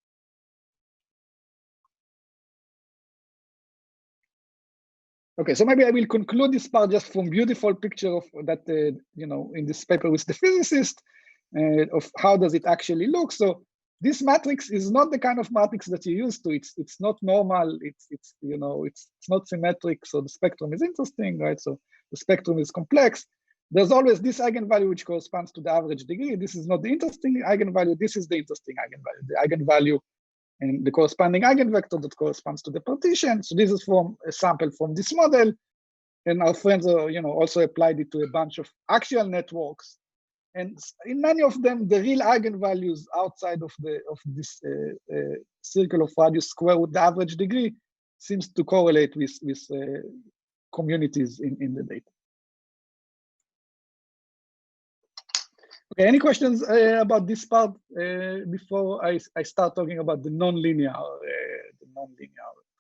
[SPEAKER 5] Okay, so maybe I will conclude this part just from beautiful picture of that, in this paper with the physicist, of how does it actually look. So this matrix is not the kind of matrix that you're used to. It's not normal. It's not symmetric. So the spectrum is interesting, right? So the spectrum is complex. There's always this eigenvalue which corresponds to the average degree. This is not the interesting eigenvalue. This is the interesting eigenvalue. The eigenvalue and the corresponding eigenvector that corresponds to the partition. So this is from a sample from this model, and our friends also applied it to a bunch of actual networks. And in many of them, the real eigenvalues outside of this circle of radius square with the average degree seems to correlate with communities in the data. Okay, any questions about this part before I start talking about the nonlinear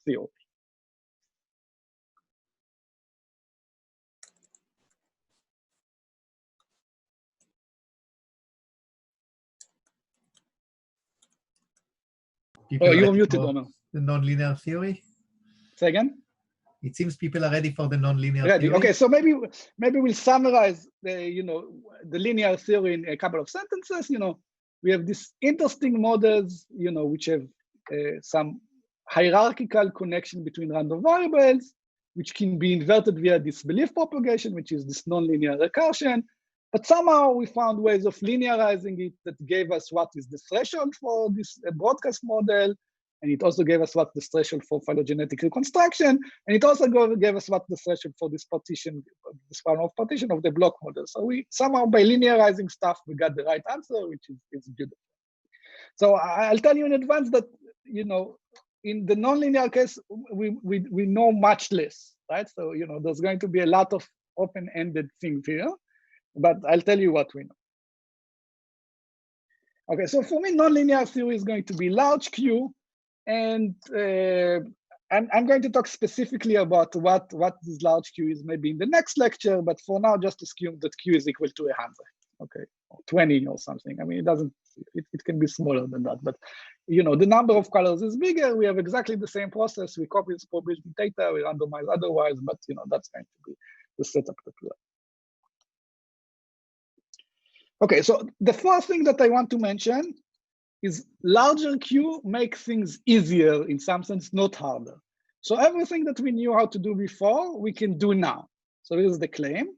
[SPEAKER 5] theory?
[SPEAKER 2] People
[SPEAKER 5] Oh, you're
[SPEAKER 2] ready
[SPEAKER 5] muted,
[SPEAKER 2] for
[SPEAKER 5] Omer.
[SPEAKER 2] the nonlinear theory?
[SPEAKER 5] Say again?
[SPEAKER 2] It seems people are ready for the nonlinear
[SPEAKER 5] Ready.
[SPEAKER 2] theory.
[SPEAKER 5] Okay, so maybe we'll summarize the linear theory in a couple of sentences. We have these interesting models, which have some hierarchical connection between random variables, which can be inverted via this belief propagation, which is this nonlinear recursion. But somehow we found ways of linearizing it that gave us what is the threshold for this broadcast model. And it also gave us what the threshold for phylogenetic reconstruction. And it also gave us what the threshold for this partition, this one of partition of the block model. So we somehow, by linearizing stuff, we got the right answer, which is beautiful. So I'll tell you in advance that, in the nonlinear case, we know much less, right? So, there's going to be a lot of open-ended things here, but I'll tell you what we know. Okay, so for me, nonlinear theory is going to be large Q, and I'm going to talk specifically about what this large Q is maybe in the next lecture, but for now, just assume that Q is equal to 100, okay, or 20 or something. I mean, it can be smaller than that, but the number of colors is bigger. We have exactly the same process. We copy this probability data, we randomize otherwise, but that's going to be the setup that we have. Okay, so the first thing that I want to mention is larger Q makes things easier in some sense, not harder. So everything that we knew how to do before, we can do now. So here's the claim.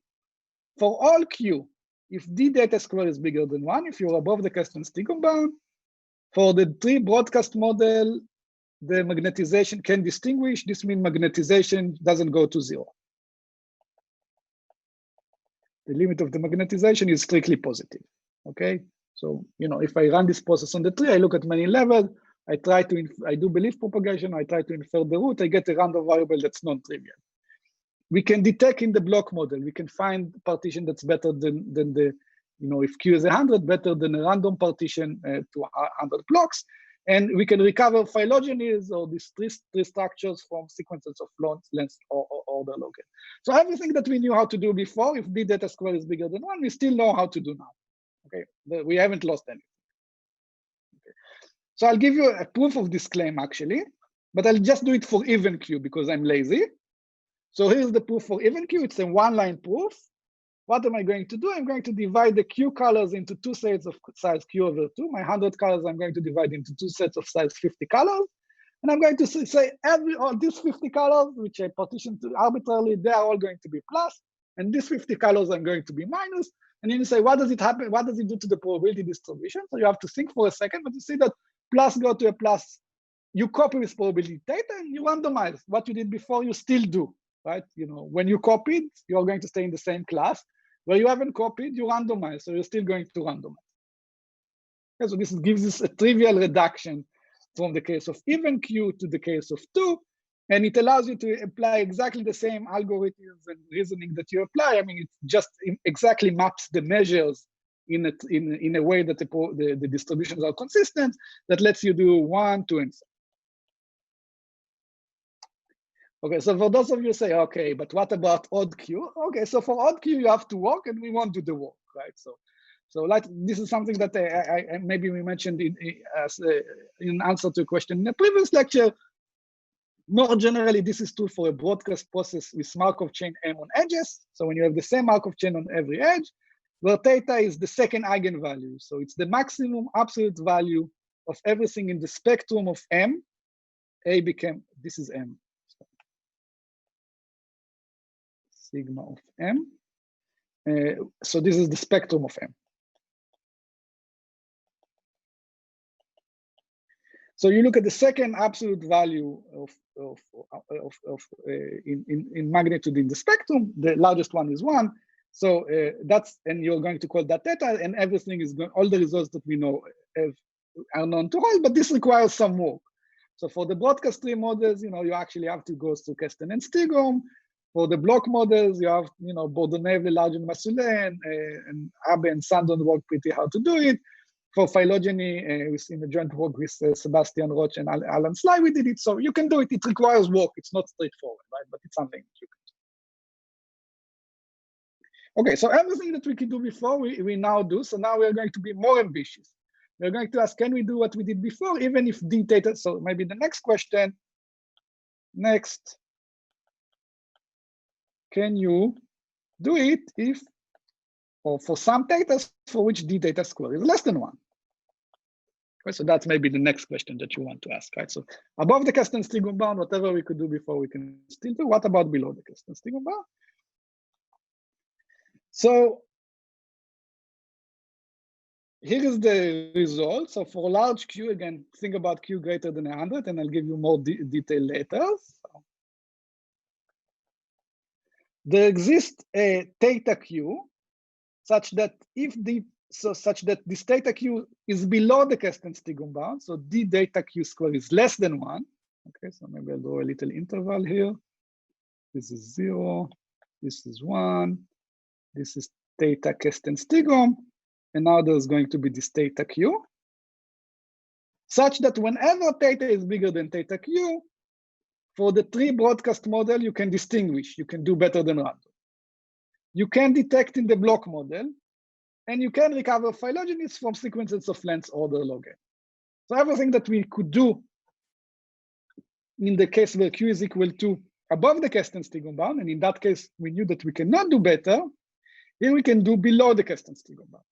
[SPEAKER 5] For all Q, if D data square is bigger than 1, if you're above the Kasten-Stigom bound, for the tree broadcast model, the magnetization can distinguish. This means magnetization doesn't go to 0. The limit of the magnetization is strictly positive, okay? So, if I run this process on the tree, I look at many levels, I do belief propagation, I try to infer the root, I get a random variable that's non-trivial. We can detect in the block model, we can find partition that's better than the, if Q is 100, better than a random partition to 100 blocks. And we can recover phylogenies or these tree structures from sequences of length or order log n. So everything that we knew how to do before, if D data square is bigger than 1, we still know how to do now. Okay, we haven't lost anything. Okay. So I'll give you a proof of this claim actually, but I'll just do it for even Q because I'm lazy. So here's the proof for even Q. It's a one-line proof. What am I going to do? I'm going to divide the Q colors into 2 sets of size Q over 2. My 100 colors, I'm going to divide into 2 sets of size 50 colors. And I'm going to say all these 50 colors, which I partitioned to arbitrarily, they are all going to be plus. And these 50 colors, I'm going to be minus. And then you say, what does it happen? What does it do to the probability distribution? So you have to think for a second, but you see that plus go to a plus. You copy with probability theta and you randomize. What you did before, you still do, right? When you copied, you're going to stay in the same class. Where you haven't copied, you randomize, so you're still going to randomize. Okay, so this gives us a trivial reduction from the case of even Q to the case of 2, and it allows you to apply exactly the same algorithms and reasoning that you apply. I mean, it just exactly maps the measures in a way that the distributions are consistent, that lets you do 1, 2, and so on. Okay, so for those of you who say, okay, but what about odd Q? Okay, so for odd Q, you have to work, and we won't do the work, right? So like this is something that I maybe we mentioned in answer to a question in a previous lecture. More generally, this is true for a broadcast process with Markov chain M on edges. So when you have the same Markov chain on every edge, where theta is the second eigenvalue. So it's the maximum absolute value of everything in the spectrum of M. A became, this is M. Sigma of M. So this is the spectrum of M. So you look at the second absolute value in magnitude in the spectrum. The largest one is 1. So and you're going to call that theta, and everything is going. All the results that we know are known to hold, but this requires some work. So for the broadcast tree models, you actually have to go through Kesten and Stigom. For the block models, you have Bourdonnais, Large, and Mossel, and Abe and Sandon work pretty hard to do it. For phylogeny, in the joint work with Sebastian Roch and Alan Sly, we did it. So you can do it. It requires work. It's not straightforward, right? But it's something that you can do. Okay, so everything that we could do before, we now do. So now we are going to be more ambitious. We're going to ask, can we do what we did before, even if d theta? So maybe the next question. Next. Can you do it if, or for some theta for which d theta square is less than 1? Okay, so that's maybe the next question that you want to ask, right? So above the Kesten-Stigum bound, whatever we could do before, we can still do. What about below the Kesten-Stigum bound? So here is the result. So for large Q, again, think about Q greater than 100, and I'll give you more detail later. So there exists a theta Q such that such that this theta Q is below the Kesten-Stigum bound. So d theta Q square is less than 1. Okay, so maybe I'll draw a little interval here. This is 0. This is 1. This is theta Kesten-Stigum. And now there's going to be this theta Q, such that whenever theta is bigger than theta Q, for the tree broadcast model, you can distinguish. You can do better than random. You can detect in the block model, and you can recover phylogenies from sequences of length order log n. So everything that we could do in the case where Q is equal to above the Kesten-Stigum bound, and in that case, we knew that we cannot do better, here we can do below the Kesten-Stigum bound,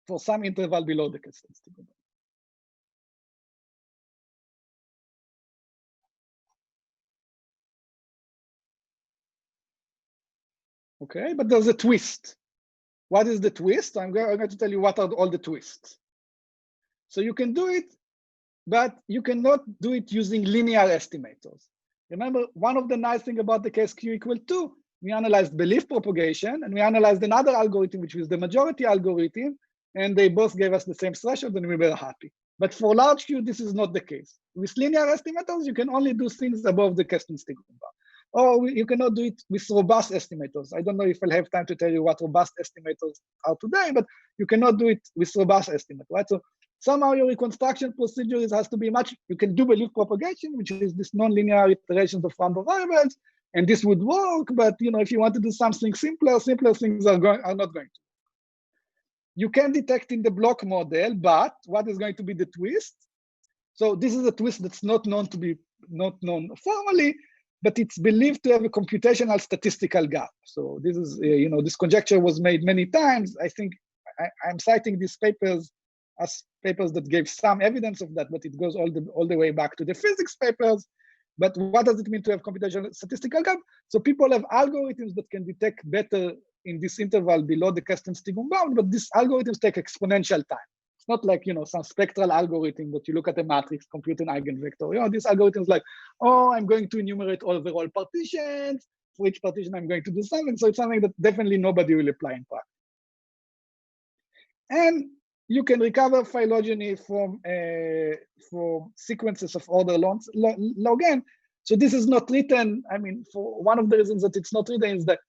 [SPEAKER 5] for some interval below the Kesten-Stigum bound. Okay, but there's a twist. What is the twist? I'm going to tell you what are all the twists. So you can do it, but you cannot do it using linear estimators. Remember, one of the nice things about the case Q equal 2, we analyzed belief propagation, and we analyzed another algorithm, which was the majority algorithm, and they both gave us the same threshold, and we were happy. But for large Q, this is not the case. With linear estimators, you can only do things above the Kesten-Stigum bound. Or you cannot do it with robust estimators. I don't know if I'll have time to tell you what robust estimators are today, but you cannot do it with robust estimators, right? So somehow your reconstruction procedure has to be much, you can do belief propagation, which is this nonlinear iterations of random variables, and this would work, but if you want to do something simpler things are not going to. You can detect in the block model, but what is going to be the twist? So this is a twist that's not known formally, but it's believed to have a computational statistical gap. So this is, this conjecture was made many times. I think I'm citing these papers as papers that gave some evidence of that, but it goes all the way back to the physics papers. But what does it mean to have computational statistical gap? So people have algorithms that can detect better in this interval below the Kasten-Stigum bound, but these algorithms take exponential time. It's not like, you know, some spectral algorithm that you look at a matrix, compute an eigenvector. You know, these algorithms like, oh, I'm going to enumerate overall partitions. For each partition, I'm going to do something. So it's something that definitely nobody will apply in practice. And you can recover phylogeny from sequences of order log n. So this is not written. I mean, for one of the reasons that it's not written is that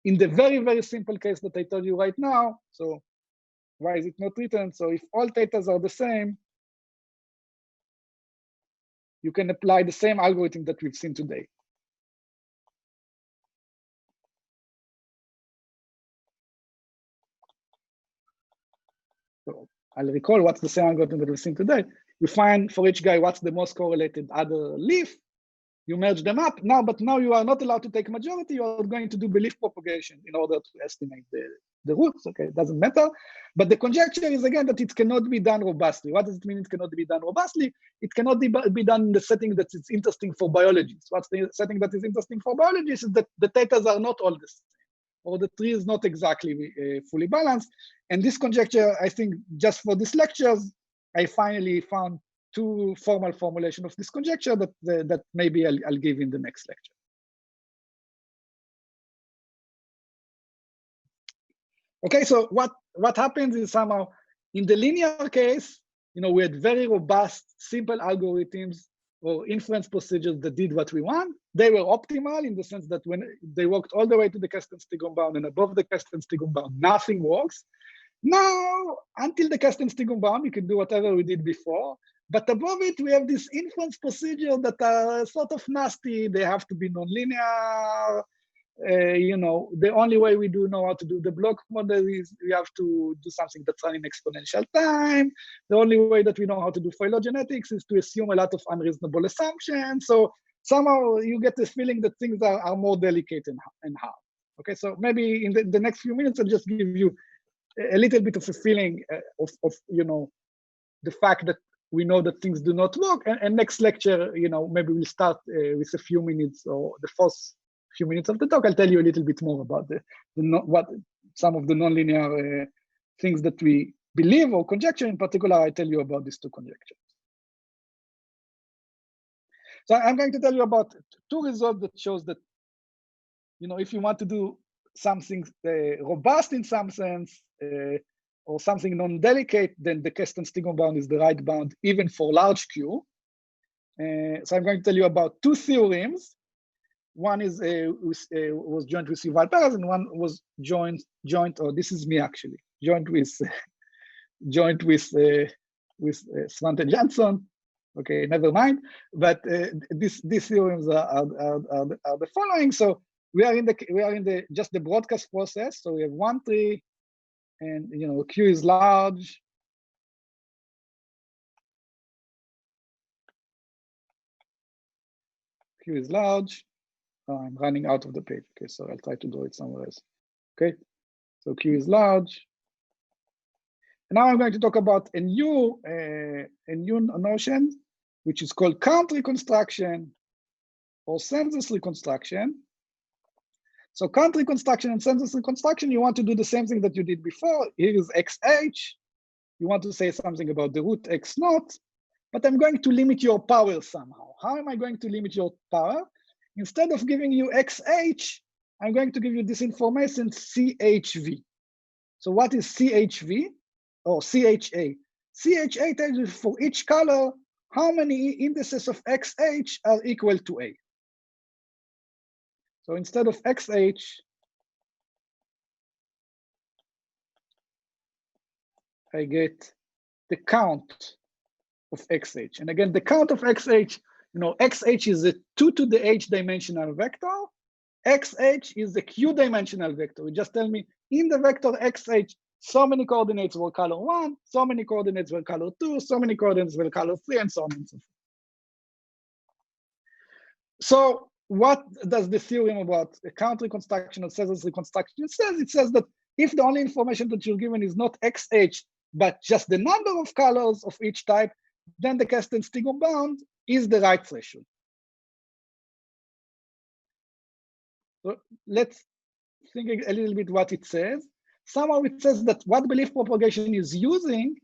[SPEAKER 5] in the very, very simple case that I told you right now, so why is it not written? So if all thetas are the same, you can apply the same algorithm that we've seen today. So I'll recall what's the same algorithm that we've seen today. You find for each guy what's the most correlated other leaf. You merge them up now, but now you are not allowed to take majority. You are going to do belief propagation in order to estimate the roots. Okay, it doesn't matter. But the conjecture is again that it cannot be done robustly. What does it mean it cannot be done robustly? It cannot be done in the setting that is interesting for biologists. What's the setting that is interesting for biologists is that the thetas are not all the same, or the tree is not exactly fully balanced. And this conjecture, I think, just for these lectures, I finally found two formal formulation of this conjecture that maybe I'll give in the next lecture. Okay, so what happens is somehow in the linear case, you know, we had very robust, simple algorithms or inference procedures that did what we want. They were optimal in the sense that when they worked all the way to the Kasten-Stigum bound and above the Kasten-Stigum bound, nothing works. Now, until the Kasten-Stigum bound, you can do whatever we did before. But above it, we have this inference procedure that are sort of nasty. They have to be nonlinear. You know, the only way we do know how to do the block model is we have to do something that's running exponential time. The only way that we know how to do phylogenetics is to assume a lot of unreasonable assumptions. So somehow you get this feeling that things are more delicate and hard. Okay, so maybe in the next few minutes, I'll just give you a little bit of a feeling of you know, the fact that we know that things do not work. And next lecture, you know, maybe we'll start with a few minutes or the first few minutes of the talk. I'll tell you a little bit more about what some of the nonlinear things that we believe or conjecture. In particular, I tell you about these two conjectures. So I'm going to tell you about two results that shows that, you know, if you want to do something robust in some sense, or something non-delicate, then the Kasten-Stigum bound is the right bound, even for large Q. So I'm going to tell you about two theorems. One is was joined with Yuval Perez, and one was joined. Oh, this is me actually. Joined with Svante Jansson. Okay, never mind. But these theorems are the following. So we are in the just the broadcast process. So we have one tree. And you know, Q is large. Q is large. Oh, I'm running out of the page. Okay, so I'll try to draw it somewhere else. Okay, so Q is large. And now I'm going to talk about a new notion, which is called count reconstruction or census reconstruction. So count reconstruction and census reconstruction, you want to do the same thing that you did before. Here is XH. You want to say something about the root X naught, but I'm going to limit your power somehow. How am I going to limit your power? Instead of giving you XH, I'm going to give you this information CHV. So what is CHV or CHA? CHA tells you for each color, how many indices of XH are equal to A. So instead of XH, I get the count of XH. And again, the count of XH, you know, XH is a 2 to the H dimensional vector. XH is the Q dimensional vector. You just tell me in the vector XH, so many coordinates were color 1, so many coordinates were color 2, so many coordinates were color 3, and so on and so forth. So what does the theorem about count reconstruction or census reconstruction says? It says that if the only information that you're given is not XH, but just the number of colors of each type, then the Kasten-Stigum bound is the right threshold. So let's think a little bit what it says. Somehow it says that what belief propagation is using,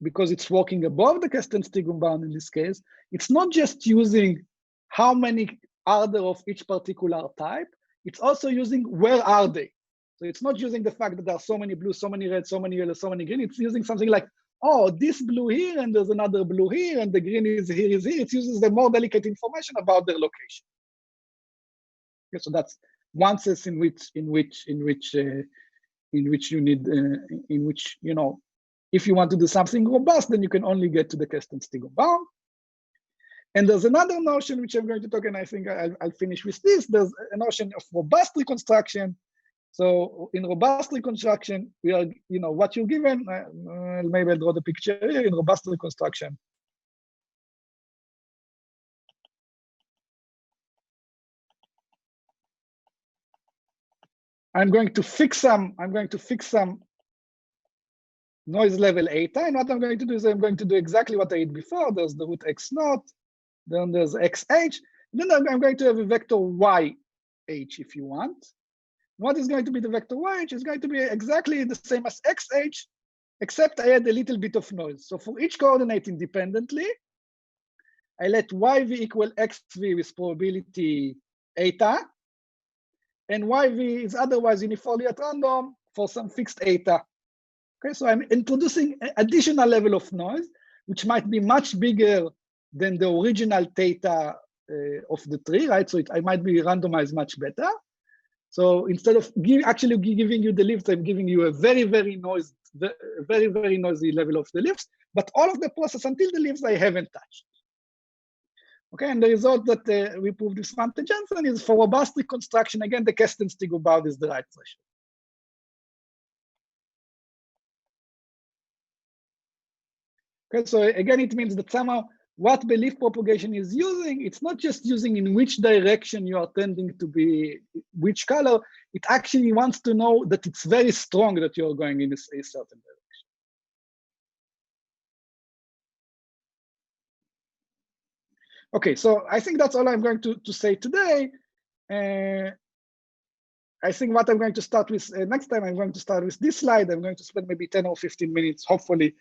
[SPEAKER 5] because it's working above the Kestenstiegel bound in this case, it's not just using how many are there of each particular type, it's also using where are they. So it's not using the fact that there are so many blue, so many red, so many yellow, so many green. It's using something like, oh, this blue here, and there's another blue here, and the green is here, is here. It uses the more delicate information about their location. Okay, so that's one sense in which you need, you know, if you want to do something robust, then you can only get to the Kestenstiegel bound. And there's another notion which I'm going to talk, and I think I'll finish with this. There's a notion of robust reconstruction. So in robust reconstruction, we are, you know, what you're given, maybe I'll draw the picture here in robust reconstruction. I'm going to fix some noise level eta, and what I'm going to do is I'm going to do exactly what I did before. There's the root x naught, then there's xh, then I'm going to have a vector yh if you want. What is going to be the vector yh is going to be exactly the same as xh, except I add a little bit of noise. So for each coordinate independently, I let yv equal xv with probability eta, and yv is otherwise uniformly at random for some fixed eta. Okay, so I'm introducing an additional level of noise, which might be much bigger than the original theta of the tree, right? So I might be randomized much better. So instead of actually giving you the lifts, I'm giving you a very, very noisy level of the lifts, but all of the process until the lifts I haven't touched. Okay, and the result that we proved with Svante Jensen is for robust reconstruction, again, the Kestenstiegel bound is the right threshold. Okay, so again, it means that somehow what belief propagation is using, it's not just using in which direction you are tending to be, which color, it actually wants to know that it's very strong that you're going in a certain direction. Okay, so I think that's all I'm going to say today. I think what I'm going to start with next time, I'm going to start with this slide. I'm going to spend maybe 10 or 15 minutes, hopefully,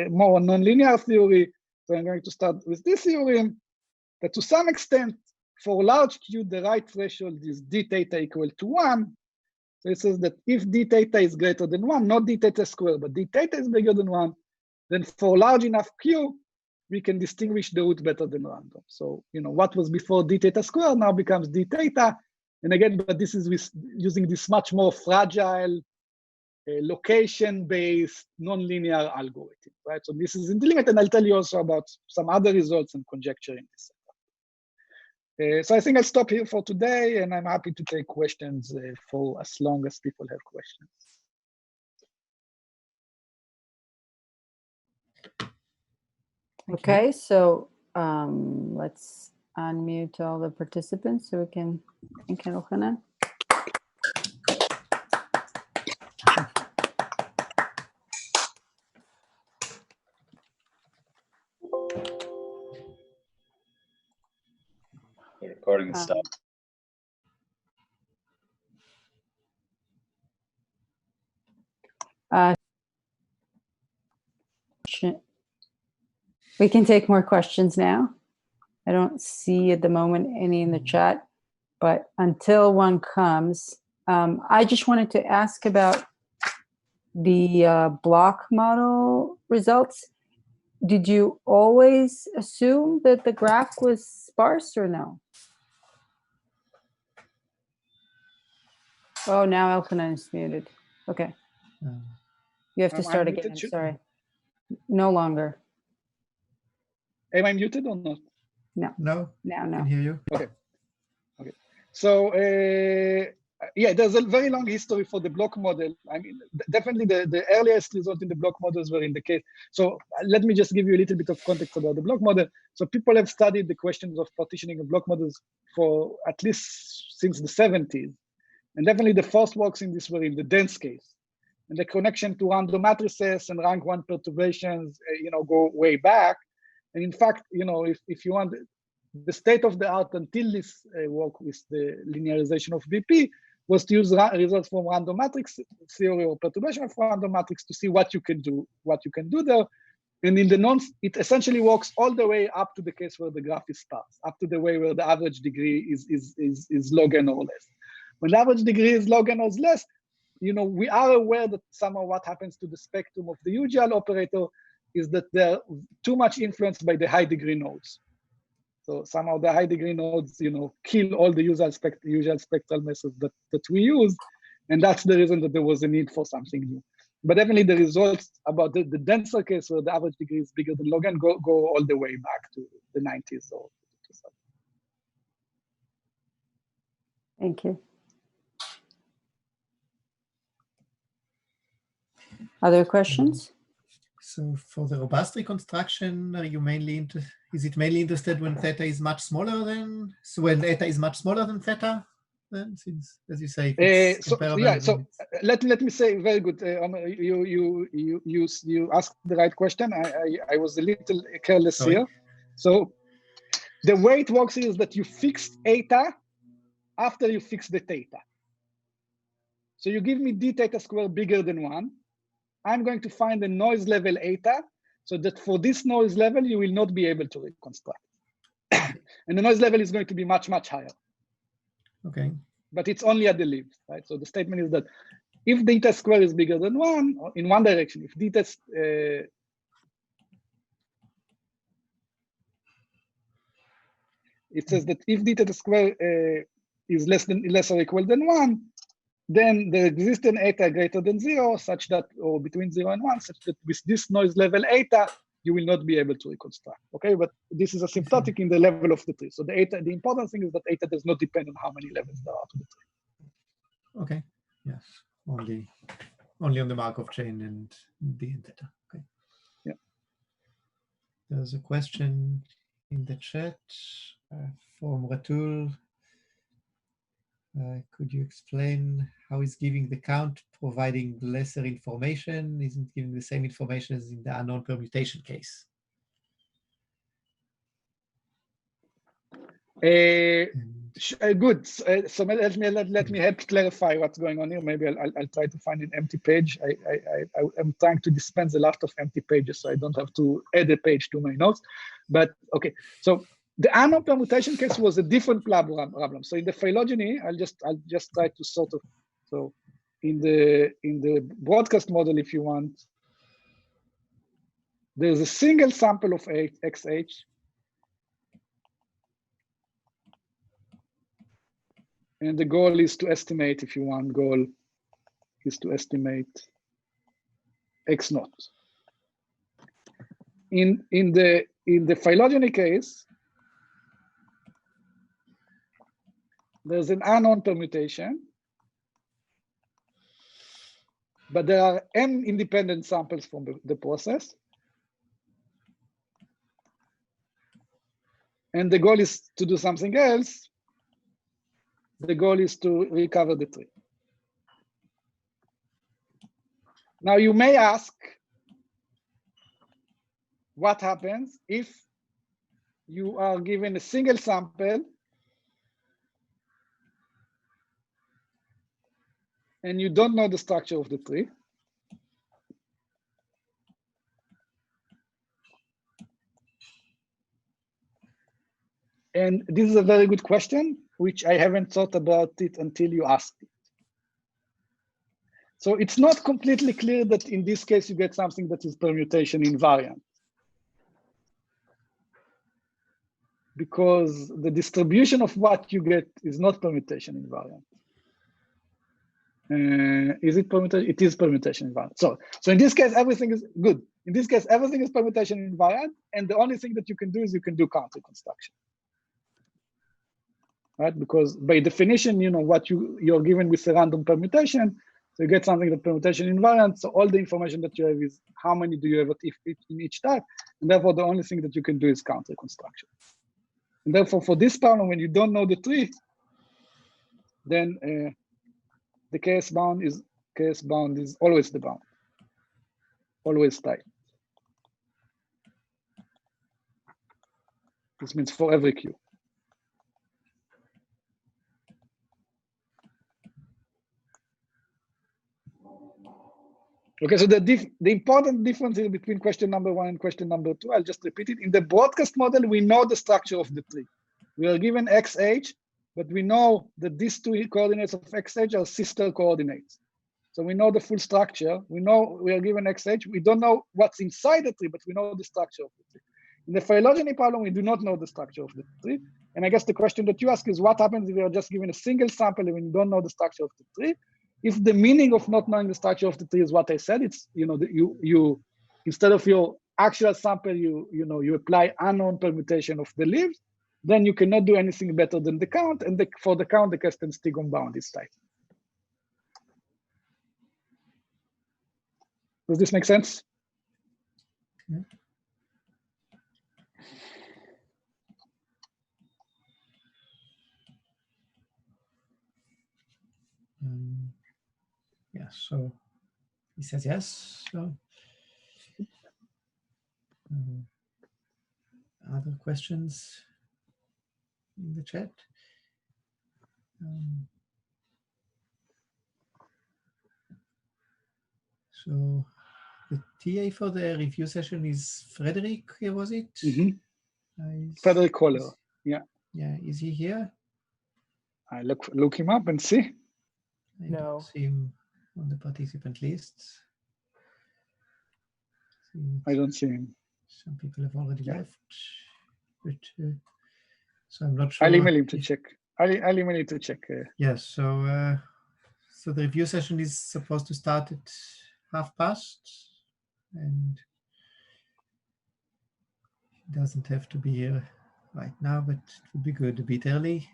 [SPEAKER 5] more on nonlinear theory. So I'm going to start with this theorem that to some extent, for large Q, the right threshold is d theta equal to 1. So it says that if d theta is greater than 1, not d theta squared, but d theta is bigger than 1, then for large enough Q, we can distinguish the root better than random. So, you know, what was before d theta squared now becomes d theta. And again, but this is with using this much more fragile location-based nonlinear algorithm, right? So this is in the limit, and I'll tell you also about some other results and conjecture in this setup. So I think I'll stop here for today, and I'm happy to take questions for as long as people have questions.
[SPEAKER 1] Okay, so let's unmute all the participants so we can thank Elchanan.
[SPEAKER 3] The recording stopped.
[SPEAKER 1] We can take more questions now. I don't see at the moment any in the chat, but until one comes, I just wanted to ask about the block model results. Did you always assume that the graph was sparse or no? Oh, now Elchanan is muted. Okay. You have to start again, I'm sorry. No longer.
[SPEAKER 5] Am I muted or not?
[SPEAKER 1] No.
[SPEAKER 2] No.
[SPEAKER 1] Now, no.
[SPEAKER 2] I can hear you.
[SPEAKER 5] Okay. Okay. So yeah, there's a very long history for the block model. I mean, definitely the earliest result in the block models were in the case. So let me just give you a little bit of context about the block model. So people have studied the questions of partitioning of block models for at least since the 70s. And definitely the first works in this were in the dense case. And the connection to random matrices and rank 1 perturbations, go way back. And in fact, if you want the state of the art until this work with the linearization of BP was to use results from random matrix theory or perturbation of random matrix to see what you can do, there. And in the nonce, it essentially works all the way up to the case where the graph is sparse, up to the way where the average degree is log n or less. When the average degree is log n or less, we are aware that somehow what happens to the spectrum of the UGL operator is that they're too much influenced by the high degree nodes. So somehow the high degree nodes, kill all the usual spectral methods that we use. And that's the reason that there was a need for something new. But definitely the results about the denser case where the average degree is bigger than log n go all the way back to the 90s or 2000.
[SPEAKER 1] Thank you. Other questions?
[SPEAKER 2] So for the robust reconstruction, are you is it mainly interested when theta is much smaller than, so when eta is much smaller than theta? Then, since, as you say, it's comparable.
[SPEAKER 5] So let me say, very good. You asked the right question. I was a little careless here. So the way it works is that you fix eta after you fix the theta. So you give me d theta square bigger than 1. I'm going to find the noise level eta, so that for this noise level, you will not be able to reconstruct. And the noise level is going to be much, much higher.
[SPEAKER 2] Okay.
[SPEAKER 5] But it's only at the leaves, right? So the statement is that if theta square is bigger than 1, or in one direction, if theta, it says that if theta square is less or equal than 1, then the existing eta greater than 0, such that, or between 0 and 1, such that with this noise level eta, you will not be able to reconstruct. Okay, but this is asymptotic in the level of the tree. So the important thing is that eta does not depend on how many levels there are to the tree.
[SPEAKER 2] Okay. Yes. Only on the Markov chain and d and theta. Okay.
[SPEAKER 5] Yeah.
[SPEAKER 2] There's a question in the chat from Ratul. Could you explain how is giving the count providing lesser information? Isn't giving the same information as in the unknown permutation case?
[SPEAKER 5] Good. So let me help clarify what's going on here. Maybe I'll try to find an empty page. I'm trying to dispense a lot of empty pages, so I don't have to add a page to my notes. But okay, so the unknown permutation case was a different problem. So in the phylogeny, I'll just try to sort of, so in the broadcast model, if you want, there's a single sample of XH. And the goal is to estimate, if you want, goal is to estimate X naught. In the phylogeny case, there's an unknown permutation, but there are n independent samples from the process. And the goal is to do something else. The goal is to recover the tree. Now you may ask, what happens if you are given a single sample and you don't know the structure of the tree? And this is a very good question, which I haven't thought about it until you asked it. So it's not completely clear that in this case you get something that is permutation invariant, because the distribution of what you get is not permutation invariant. Is it permutation? It is permutation invariant. So in this case, everything is good. In this case, everything is permutation invariant, and the only thing that you can do is you can do count reconstruction. Right? Because by definition, what you're given with a random permutation, so you get something that permutation invariant. So all the information that you have is how many do you have in each type, and therefore the only thing that you can do is count reconstruction. And therefore, for this problem, when you don't know the tree, then the KS bound is always the bound, always tight. This means for every Q. Okay, so the important difference is between question number 1 and question number 2. I'll just repeat it. In the broadcast model, we know the structure of the tree. We are given xh, but we know that these two coordinates of xh are sister coordinates. So we know the full structure. We know we are given xh. We don't know what's inside the tree, but we know the structure of the tree. In the phylogeny problem, we do not know the structure of the tree. And I guess the question that you ask is what happens if we are just given a single sample and we don't know the structure of the tree? If the meaning of not knowing the structure of the tree is what I said, it's, you know, you instead of your actual sample, you apply unknown permutation of the leaves, then you cannot do anything better than the count. And for the count, the Kestenstigon bound is tight. Does this make sense?
[SPEAKER 2] Yeah. Yeah, so he says yes. So, other questions in the chat? So the TA for the review session is Frederick, was it?
[SPEAKER 5] Frederick Koller, yeah.
[SPEAKER 2] Yeah, is he here?
[SPEAKER 5] I look him up and see.
[SPEAKER 2] I don't see him on the participant list.
[SPEAKER 5] I don't see him.
[SPEAKER 2] Some people have already left, but so I'm not sure.
[SPEAKER 5] I'll email him to check. I'll email him to check.
[SPEAKER 2] Yes, so so the review session is supposed to start at past, and it doesn't have to be here right now, but it would be good a bit early.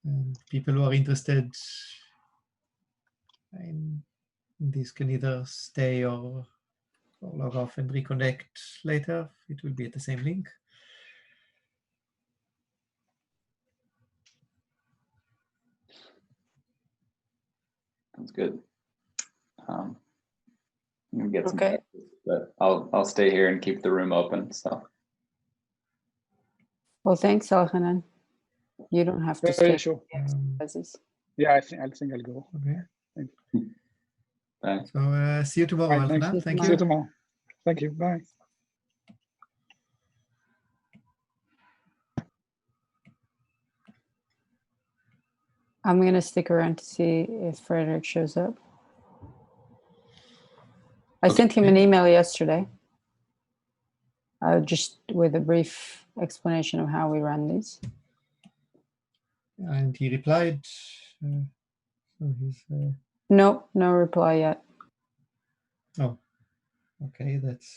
[SPEAKER 2] And people who are interested in this can either stay or log off and reconnect later. It will be at the same link.
[SPEAKER 3] Sounds good. I'm gonna get some
[SPEAKER 1] Okay.
[SPEAKER 3] practice, but I'll stay here and keep the room open. So.
[SPEAKER 1] Well, thanks, Elchanan. You don't have to stay.
[SPEAKER 5] Very sure. Yeah, I think I'll go.
[SPEAKER 2] Okay.
[SPEAKER 5] Thank
[SPEAKER 3] you. Bye.
[SPEAKER 2] So see you tomorrow,
[SPEAKER 5] Elchanan.
[SPEAKER 2] Elchanan. Thank you.
[SPEAKER 5] See you tomorrow. Thank you. Bye.
[SPEAKER 1] I'm going to stick around to see if Frederick shows up. I sent him an email yesterday, just with a brief explanation of how we run these.
[SPEAKER 2] And he replied. So he's,
[SPEAKER 1] no reply yet.
[SPEAKER 2] oh, okay, that's